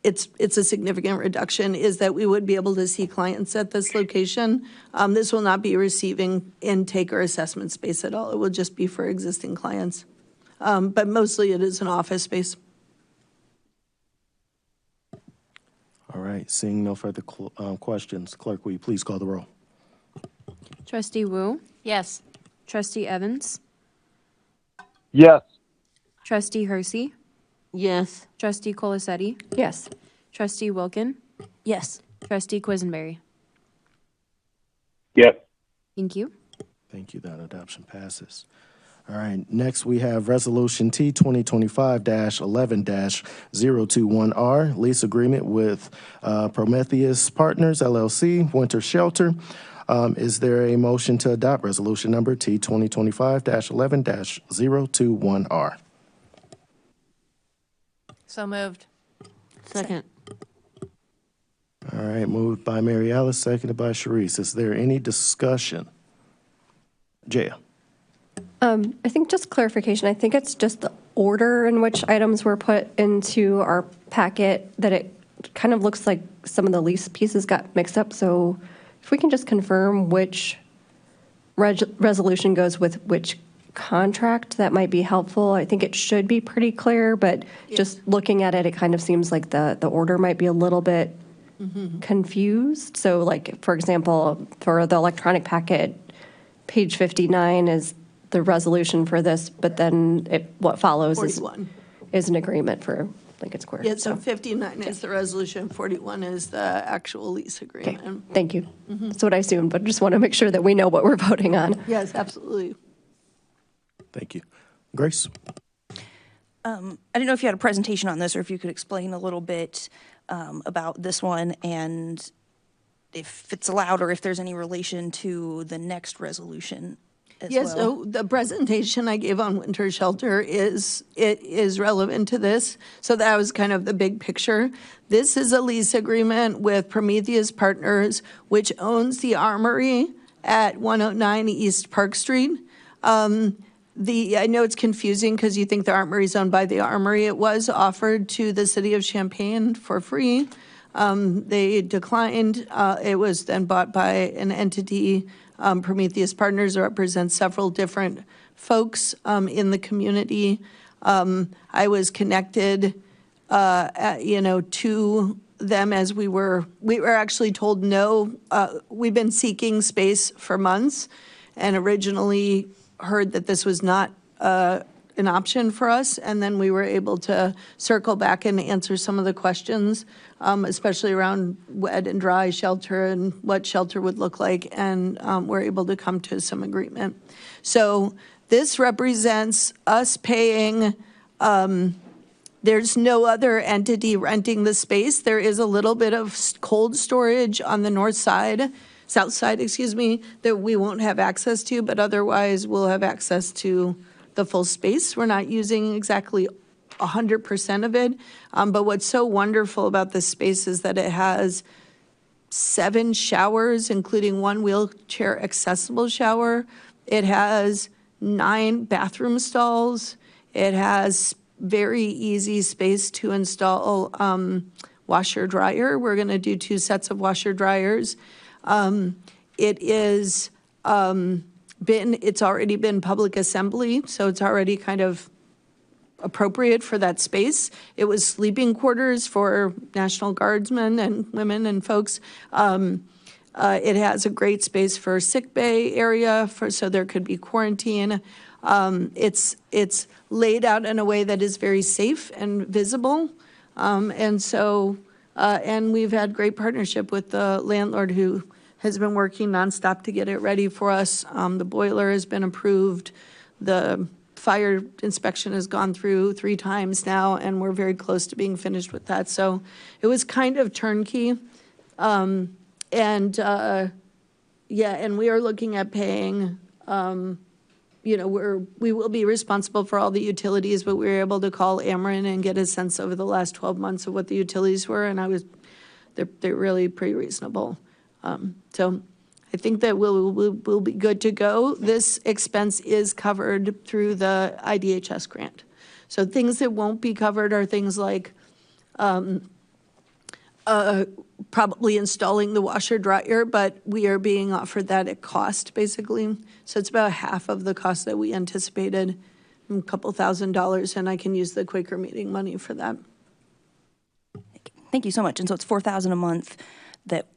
[SPEAKER 6] it's a significant reduction, is that we would be able to see clients at this location. This will not be receiving intake or assessment space at all. It will just be for existing clients. But mostly it is an office space.
[SPEAKER 1] All right. Seeing no further questions, clerk, will you please call the roll?
[SPEAKER 2] Trustee Wu,
[SPEAKER 5] Yes.
[SPEAKER 2] Trustee Evans,
[SPEAKER 4] Yes.
[SPEAKER 2] Trustee Hersey,
[SPEAKER 3] Yes.
[SPEAKER 2] Trustee Colasetti,
[SPEAKER 8] Yes.
[SPEAKER 2] Trustee Wilkin,
[SPEAKER 7] Yes.
[SPEAKER 2] Trustee Quisenberry.
[SPEAKER 9] Yes.
[SPEAKER 2] Thank you.
[SPEAKER 1] Thank you. That adoption passes. All right. Next, we have Resolution T 2025-11-021R, lease agreement with Prometheus Partners, LLC, Winter Shelter. Is there a motion to adopt resolution number T 2025-11-021R?
[SPEAKER 5] So moved.
[SPEAKER 3] Second.
[SPEAKER 1] All right. Moved by Mary Alice, seconded by Sharice. Is there any discussion? Jaya?
[SPEAKER 8] I think just clarification, I think it's just the order in which items were put into our packet, that it kind of looks like some of the lease pieces got mixed up. So if we can just confirm which resolution goes with which contract, that might be helpful. I think it should be pretty clear, but just looking at it, it kind of seems like the order might be a little bit confused. So like, for example, for the electronic packet, page 59 is the resolution for this, but then what follows
[SPEAKER 6] 41.
[SPEAKER 8] is an agreement for Lincoln Square.
[SPEAKER 6] Yeah, so 59 is the resolution, 41 is the actual lease
[SPEAKER 8] Okay,
[SPEAKER 6] agreement.
[SPEAKER 8] thank you. That's what I assumed, but just want to make sure that we know what we're voting on.
[SPEAKER 6] Yes, absolutely.
[SPEAKER 1] Thank you. Grace?
[SPEAKER 7] I didn't know if you had a presentation on this or if you could explain a little bit about this one and if it's allowed or if there's any relation to the next resolution as
[SPEAKER 6] Yes,
[SPEAKER 7] well.
[SPEAKER 6] so the presentation I gave on winter shelter is relevant to this. So that was kind of the big picture. This is a lease agreement with Prometheus Partners, which owns the Armory at 109 East Park Street. I know it's confusing because you think the Armory is owned by the Armory. It was offered to the city of Champaign for free. They declined. It was then bought by an entity, Prometheus Partners, represents several different folks in the community. I was connected, to them as we were actually told no. We've been seeking space for months and originally heard that this was not an option for us, and then we were able to circle back and answer some of the questions, especially around wet and dry shelter and what shelter would look like, and we're able to come to some agreement. So this represents us paying, there's no other entity renting the space. There is a little bit of cold storage on the south side, that we won't have access to, but otherwise we'll have access to the full space. We're not using exactly 100% of it, but what's so wonderful about this space is that it has 7 showers, including 1 wheelchair accessible shower. It has 9 bathroom stalls. It has very easy space to install washer dryer. We're going to do 2 sets of washer dryers. It's already been public assembly, so it's already kind of appropriate for that space. It was sleeping quarters for National Guardsmen and women and folks. It has a great space for sick bay area so there could be quarantine. It's laid out in a way that is very safe and visible. And we've had great partnership with the landlord who has been working nonstop to get it ready for us. The boiler has been approved. The fire inspection has gone through 3 times now, and we're very close to being finished with that. So it was kind of turnkey. Yeah, and we are looking at paying, you know, we will be responsible for all the utilities, but we were able to call Ameren and get a sense over the last 12 months of what the utilities were, and they're really pretty reasonable. So I think that we'll be good to go. This expense is covered through the IDHS grant. So things that won't be covered are things like probably installing the washer dryer, but we are being offered that at cost, basically. So it's about half of the cost that we anticipated, a couple $1,000s, and I can use the Quaker meeting money for that.
[SPEAKER 7] Thank you so much. And so it's $4,000 a month that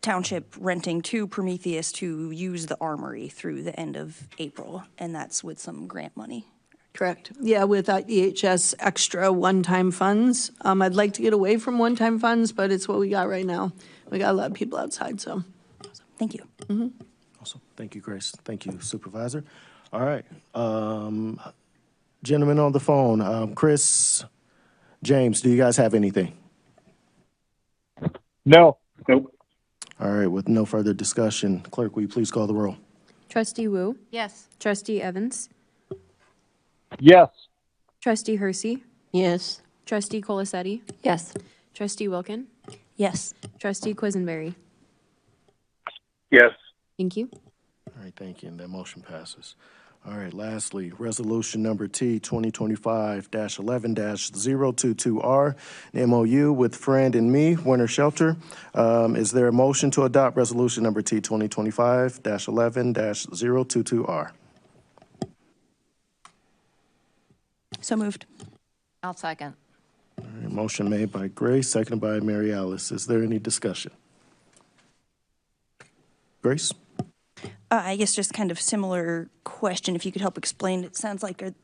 [SPEAKER 7] township renting to Prometheus to use the armory through the end of April, and that's with some grant money.
[SPEAKER 6] Correct. Yeah, with EHS extra one-time funds. I'd like to get away from one-time funds, but it's what we got right now. We got a lot of people outside, so.
[SPEAKER 7] Thank you.
[SPEAKER 1] Awesome. Thank you, Grace. Thank you, Supervisor. All right. Gentlemen on the phone, Chris, James, do you guys have anything?
[SPEAKER 4] No.
[SPEAKER 9] Nope.
[SPEAKER 1] All right, with no further discussion, clerk, will you please call the roll?
[SPEAKER 2] Trustee Wu,
[SPEAKER 5] Yes.
[SPEAKER 2] Trustee Evans,
[SPEAKER 4] Yes.
[SPEAKER 2] Trustee Hersey,
[SPEAKER 3] Yes.
[SPEAKER 2] Trustee Colasetti,
[SPEAKER 8] Yes.
[SPEAKER 2] Trustee Wilkin,
[SPEAKER 7] Yes.
[SPEAKER 2] Trustee Quisenberry.
[SPEAKER 9] Yes.
[SPEAKER 2] Thank you.
[SPEAKER 1] All right, thank you, and that motion passes. All right, lastly, resolution number T 2025-11-022R, an MOU with Friend and Me Winter Shelter. Is there a motion to adopt resolution number T 2025-11-022R?
[SPEAKER 7] So moved.
[SPEAKER 5] I'll second.
[SPEAKER 1] All right, motion made by Grace, seconded by Mary Alice. Is there any discussion? Grace?
[SPEAKER 7] I guess just kind of similar question, if you could help explain. It sounds like a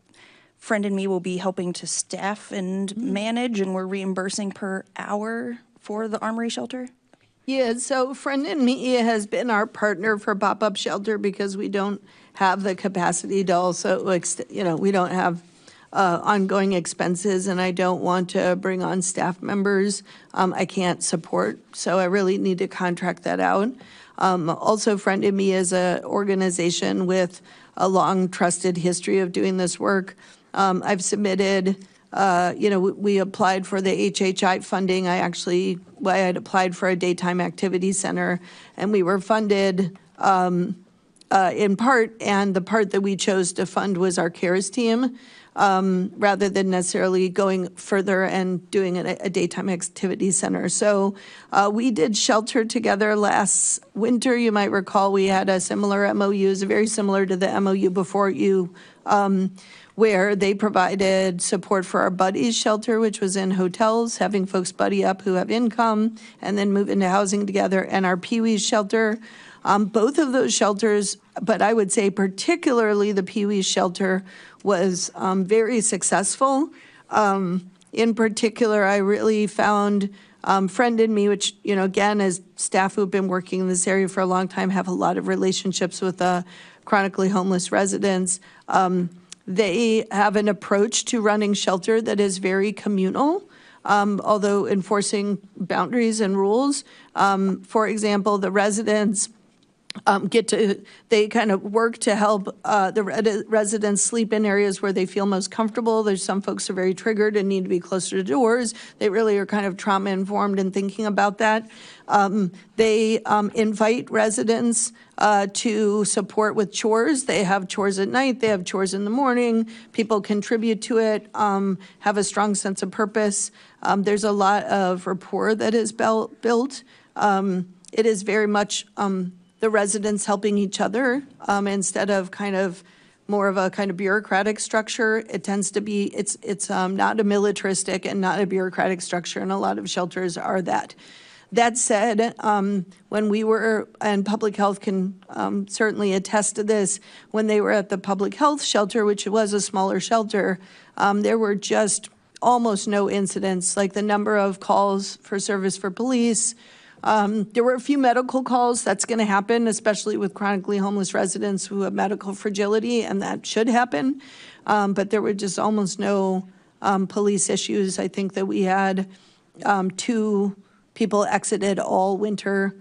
[SPEAKER 7] Friend and Me will be helping to staff and manage, and we're reimbursing per hour for the Armory shelter?
[SPEAKER 6] Yeah, so Friend and Me has been our partner for pop-up shelter because we don't have the capacity to also, we don't have ongoing expenses, and I don't want to bring on staff members I can't support, so I really need to contract that out. Also, Friend of Me is an organization with a long trusted history of doing this work. I've submitted, we applied for the HHI funding. I had applied for a daytime activity center, and we were funded in part, and the part that we chose to fund was our CARES team, rather than necessarily going further and doing a daytime activity center. So we did shelter together last winter. You might recall we had a similar MOU, it's very similar to the MOU before you, where they provided support for our buddies shelter, which was in hotels, having folks buddy up who have income and then move into housing together, and our Pee-wee's shelter. Both of those shelters, but I would say particularly the Pee-wee's shelter, was very successful. In particular, I really found Friend and Me, which, again, as staff who've been working in this area for a long time, have a lot of relationships with chronically homeless residents. They have an approach to running shelter that is very communal, although enforcing boundaries and rules. For example, the residents they kind of work to help the residents sleep in areas where they feel most comfortable. There's some folks who are very triggered and need to be closer to doors. They really are kind of trauma informed in thinking about that. They invite residents to support with chores. They have chores at night, they have chores in the morning. People contribute to it, have a strong sense of purpose. There's a lot of rapport that is built. It is very much the residents helping each other instead of kind of more of a kind of bureaucratic structure. It tends to be, it's not a militaristic and not a bureaucratic structure, and a lot of shelters are that. That said, when we were, and public health can certainly attest to this, when they were at the public health shelter, which was a smaller shelter, there were just almost no incidents, like the number of calls for service for police, There were a few medical calls. That's going to happen, especially with chronically homeless residents who have medical fragility, and that should happen. But there were just almost no police issues. I think that we had 2 people exited all winter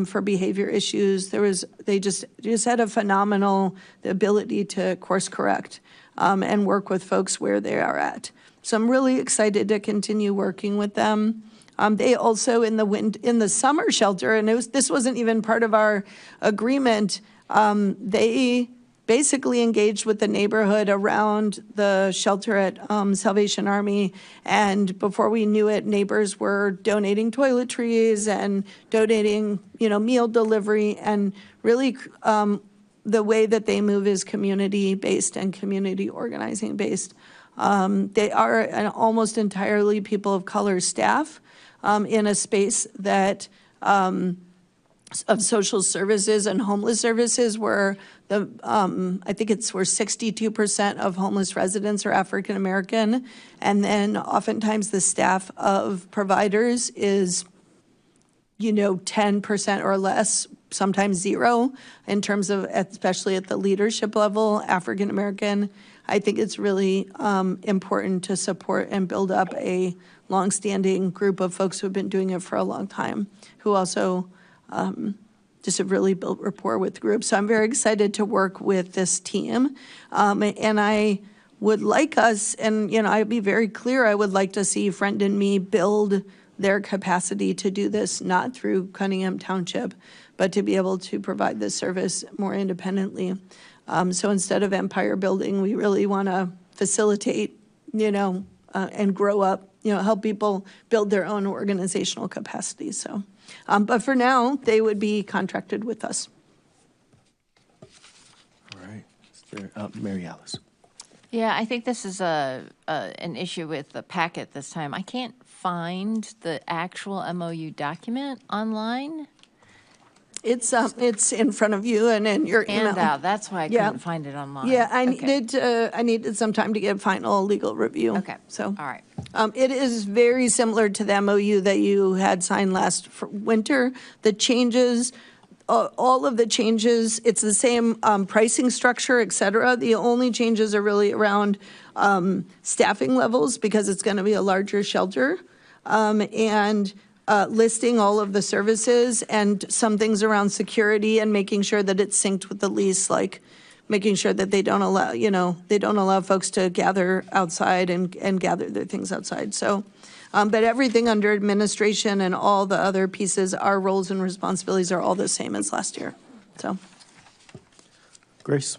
[SPEAKER 6] for behavior issues. They just had a phenomenal ability to course correct and work with folks where they are at. So I'm really excited to continue working with them. They also in the summer shelter, and this wasn't even part of our agreement. They basically engaged with the neighborhood around the shelter at Salvation Army, and before we knew it, neighbors were donating toiletries and donating, meal delivery, and really the way that they move is community-based and community organizing-based. They are an almost entirely people of color staff in a space that of social services and homeless services where I think where 62% of homeless residents are African American, and then oftentimes the staff of providers is 10% or less, sometimes 0 in terms of, especially at the leadership level, African American. I think it's really important to support and build up a longstanding group of folks who have been doing it for a long time, who also just have really built rapport with groups. So I'm very excited to work with this team. And I would like us, and I'd be very clear, I would like to see Friend and Me build their capacity to do this, not through Cunningham Township, but to be able to provide this service more independently. So instead of empire building, we really want to facilitate, and grow up, help people build their own organizational capacity. So, but for now, they would be contracted with us.
[SPEAKER 1] All right. Is there, Mary Alice?
[SPEAKER 5] Yeah, I think this is an issue with the packet this time. I can't find the actual MOU document online.
[SPEAKER 6] It's in front of you and in your email.
[SPEAKER 5] Handout, that's why I couldn't find it online.
[SPEAKER 6] Yeah, I needed some time to get final legal review.
[SPEAKER 5] Okay,
[SPEAKER 6] So,
[SPEAKER 5] all right.
[SPEAKER 6] It is very similar to the MOU that you had signed last winter. The changes, all of the changes, it's the same pricing structure, et cetera. The only changes are really around staffing levels because it's going to be a larger shelter, and listing all of the services and some things around security and making sure that it's synced with the lease, like making sure that they don't allow folks to gather outside and gather their things outside. So, but everything under administration and all the other pieces, our roles and responsibilities are all the same as last year. So,
[SPEAKER 1] Grace?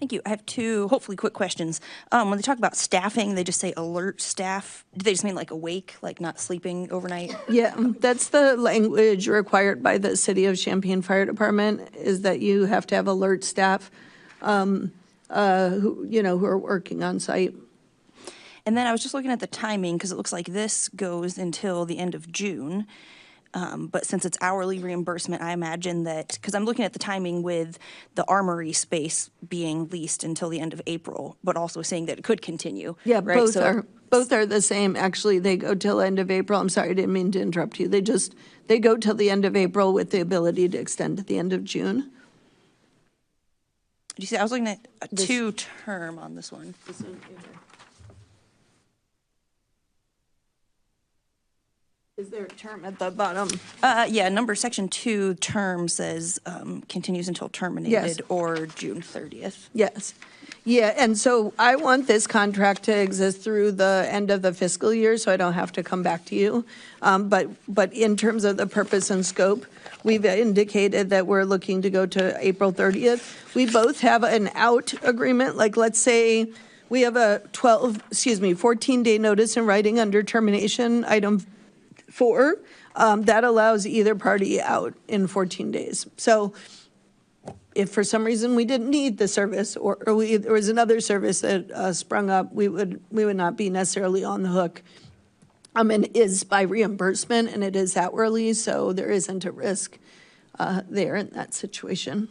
[SPEAKER 7] Thank you. I have 2 hopefully quick questions. When they talk about staffing, they just say alert staff. Do they just mean like awake, like not sleeping overnight?
[SPEAKER 6] yeah, that's the language required by the City of Champaign Fire Department, is that you have to have alert staff who are working on site.
[SPEAKER 7] And then I was just looking at the timing because it looks like this goes until the end of June. But since it's hourly reimbursement, I imagine that, because I'm looking at the timing with the armory space being leased until the end of April, but also saying that it could continue.
[SPEAKER 6] Yeah,
[SPEAKER 7] right?
[SPEAKER 6] both are the same. Actually, they go till end of April. I'm sorry, I didn't mean to interrupt you. They go till the end of April with the ability to extend to the end of June.
[SPEAKER 7] Do you see? I was looking at a 2-term on this one.
[SPEAKER 6] Is there a term at the bottom?
[SPEAKER 7] Yeah, section 2 term says continues until terminated
[SPEAKER 6] Yes.
[SPEAKER 7] or June 30th.
[SPEAKER 6] Yes. Yeah, and so I want this contract to exist through the end of the fiscal year, so I don't have to come back to you. But in terms of the purpose and scope, we've indicated that we're looking to go to April 30th. We both have an out agreement, like let's say we have a 14-day notice in writing under termination, item 4, that allows either party out in 14 days. So if for some reason we didn't need the service or there was another service that sprung up, we would not be necessarily on the hook. And it is by reimbursement and it is hourly, so there isn't a risk there in that situation.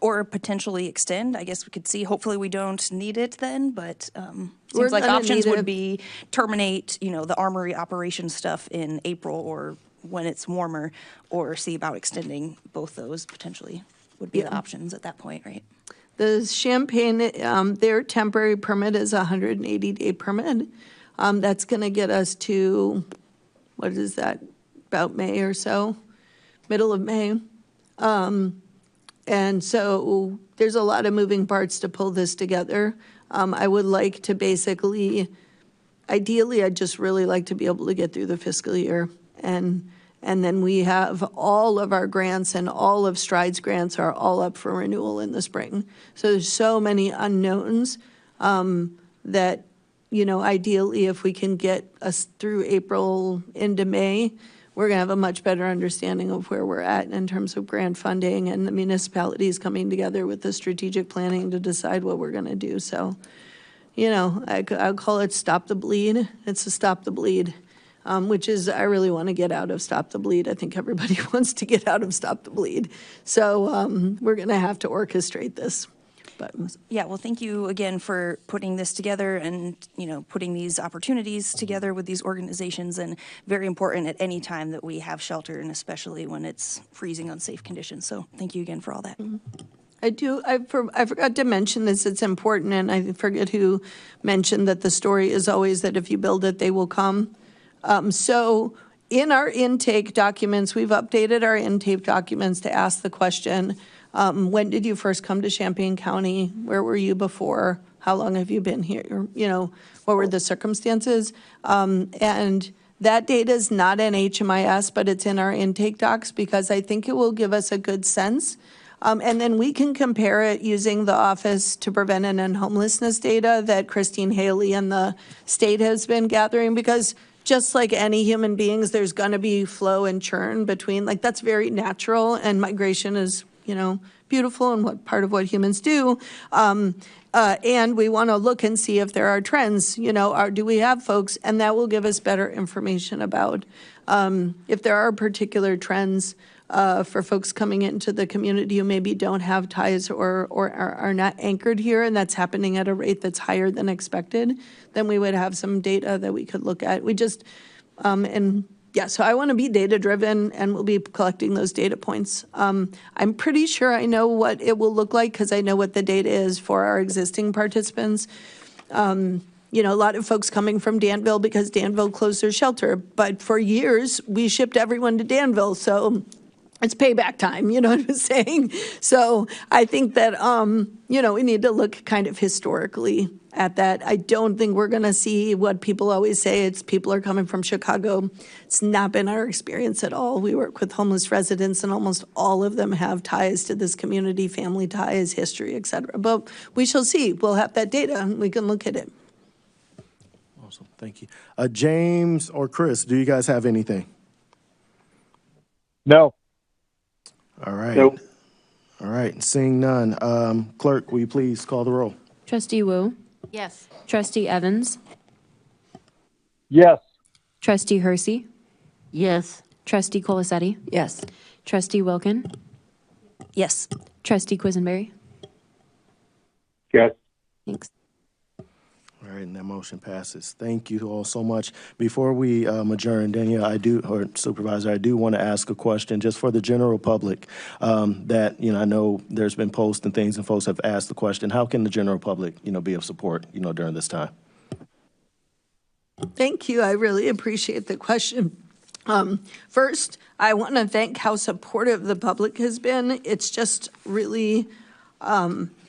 [SPEAKER 7] Or potentially extend. I guess we could see. Hopefully we don't need it then, but
[SPEAKER 6] We're
[SPEAKER 7] seems like
[SPEAKER 6] gonna
[SPEAKER 7] options
[SPEAKER 6] need
[SPEAKER 7] would
[SPEAKER 6] it.
[SPEAKER 7] be terminate, the armory operation stuff in April or when it's warmer, or see about extending both those potentially would be the options at that point, right?
[SPEAKER 6] The Champaign, their temporary permit is a 180-day permit. That's going to get us to, what is that, about May or so, middle of May. And so there's a lot of moving parts to pull this together. I would like to basically, ideally, I'd just really like to be able to get through the fiscal year. And then we have all of our grants, and all of Stride's grants are all up for renewal in the spring. So there's so many unknowns that, ideally, if we can get us through April into May, we're going to have a much better understanding of where we're at in terms of grant funding and the municipalities coming together with the strategic planning to decide what we're going to do. So, I'll call it stop the bleed. It's a stop the bleed. Which is, I really want to get out of stop the bleed. I think everybody wants to get out of stop the bleed. So we're going to have to orchestrate this. But
[SPEAKER 7] yeah, well, thank you again for putting this together and, putting these opportunities together with these organizations, and very important at any time that we have shelter, and especially when it's freezing unsafe conditions. So thank you again for all that.
[SPEAKER 6] I forgot to mention this, it's important, and I forget who mentioned that the story is always that if you build it, they will come. So in our intake documents, we've updated our intake documents to ask the question, when did you first come to Champaign County? Where were you before? How long have you been here? What were the circumstances? And that data is not in HMIS, but it's in our intake docs, because I think it will give us a good sense. And then we can compare it using the Office to Prevent and End Homelessness data that Christine Haley and the state has been gathering, because just like any human beings, there's going to be flow and churn between, that's very natural, and migration is, beautiful and part of what humans do. And we want to look and see if there are trends, do we have folks, and that will give us better information about if there are particular trends for folks coming into the community who maybe don't have ties or are not anchored here, and that's happening at a rate that's higher than expected, then we would have some data that we could look at. So I want to be data-driven, and we'll be collecting those data points. I'm pretty sure I know what it will look like, because I know what the data is for our existing participants. A lot of folks coming from Danville because Danville closed their shelter, but for years, we shipped everyone to Danville, so it's payback time, you know what I'm saying? So I think that, we need to look kind of historically at that. I don't think we're going to see what people always say, it's people are coming from Chicago. It's not been our experience at all. We work with homeless residents, and almost all of them have ties to this community, family ties, history, et cetera. But we shall see. We'll have that data, and we can look at it.
[SPEAKER 1] Awesome, thank you. James or Chris, do you guys have anything?
[SPEAKER 4] No.
[SPEAKER 1] All right.
[SPEAKER 9] Nope.
[SPEAKER 1] All right, seeing none. Clerk, will you please call the roll?
[SPEAKER 2] Trustee Wu,
[SPEAKER 5] Yes.
[SPEAKER 2] Trustee Evans,
[SPEAKER 4] Yes.
[SPEAKER 2] Trustee Hersey,
[SPEAKER 3] Yes.
[SPEAKER 2] Trustee Colasetti,
[SPEAKER 8] Yes.
[SPEAKER 2] Trustee Wilkin,
[SPEAKER 7] Yes.
[SPEAKER 2] Trustee Quisenberry.
[SPEAKER 9] Yes.
[SPEAKER 2] Thanks.
[SPEAKER 1] All right, and that motion passes. Thank you all so much. Before we adjourn, Danielle, or Supervisor, I do want to ask a question just for the general public that, I know there's been posts and things, and folks have asked the question, how can the general public, be of support, during this time?
[SPEAKER 6] Thank you. I really appreciate the question. First, I want to thank how supportive the public has been. It's just really,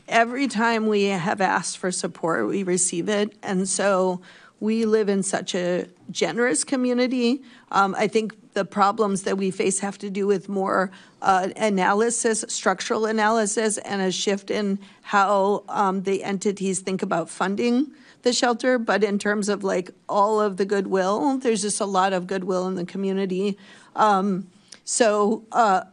[SPEAKER 6] every time we have asked for support, we receive it. And so we live in such a generous community. I think the problems that we face have to do with more analysis, structural analysis, and a shift in how the entities think about funding the shelter. But in terms of all of the goodwill, there's just a lot of goodwill in the community. So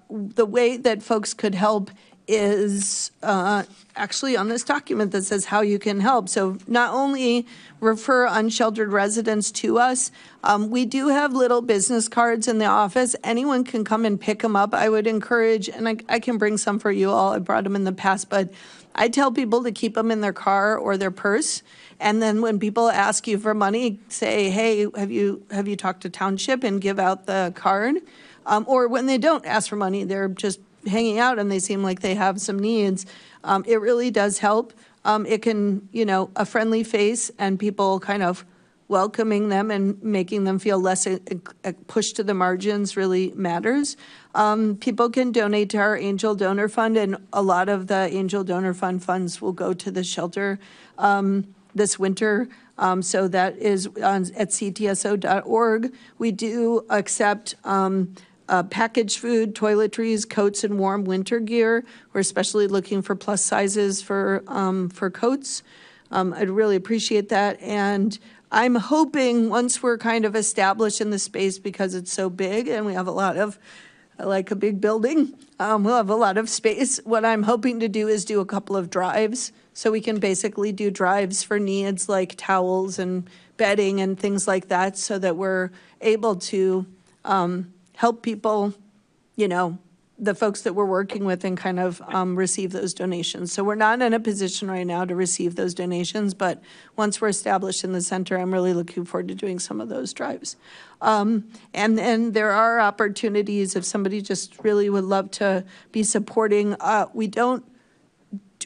[SPEAKER 6] the way that folks could help is actually on this document that says how you can help. So not only refer unsheltered residents to us, we do have little business cards in the office. Anyone can come and pick them up. I would encourage, and I can bring some for you all. I brought them in the past, but I tell people to keep them in their car or their purse. And then when people ask you for money, say, hey, have you talked to Township, and give out the card. Or when they don't ask for money, they're just hanging out and they seem like they have some needs. It really does help. It can, a friendly face and people kind of welcoming them and making them feel less pushed to the margins really matters. People can donate to our Angel Donor Fund, and a lot of the Angel Donor Fund funds will go to the shelter this winter. So that is at ctso.org. We do accept packaged food, toiletries, coats, and warm winter gear. We're especially looking for plus sizes for coats. I'd really appreciate that. And I'm hoping once we're kind of established in the space, because it's so big and we have I like a big building, we'll have a lot of space. What I'm hoping to do is do a couple of drives. So we can basically do drives for needs like towels and bedding and things like that, so that we're able to help people, the folks that we're working with, and kind of receive those donations. So we're not in a position right now to receive those donations, but once we're established in the center, I'm really looking forward to doing some of those drives. And then there are opportunities if somebody just really would love to be supporting. We don't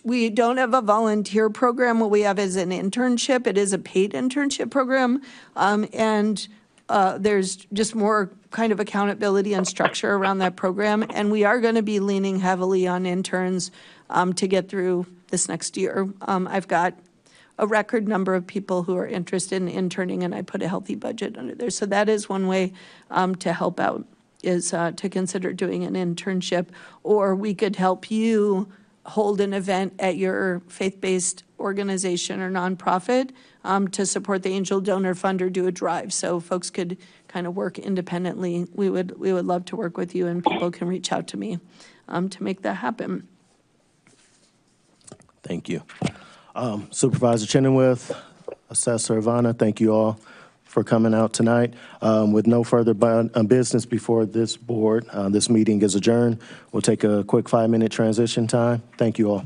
[SPEAKER 6] have a volunteer program. What we have is an internship. It is a paid internship program. And there's just more kind of accountability and structure around that program. And we are going to be leaning heavily on interns to get through this next year. I've got a record number of people who are interested in interning, and I put a healthy budget under there. So that is one way to help out, is to consider doing an internship. Or we could help you hold an event at your faith-based organization or nonprofit to support the Angel Donor Fund, or do a drive, so folks could kind of work independently. We would love to work with you, and people can reach out to me to make that happen.
[SPEAKER 1] Thank you. Supervisor Chenoweth, Assessor Ivana, thank you all for coming out tonight. With no further business before this board, this meeting is adjourned. We'll take a quick 5-minute transition time. Thank you all.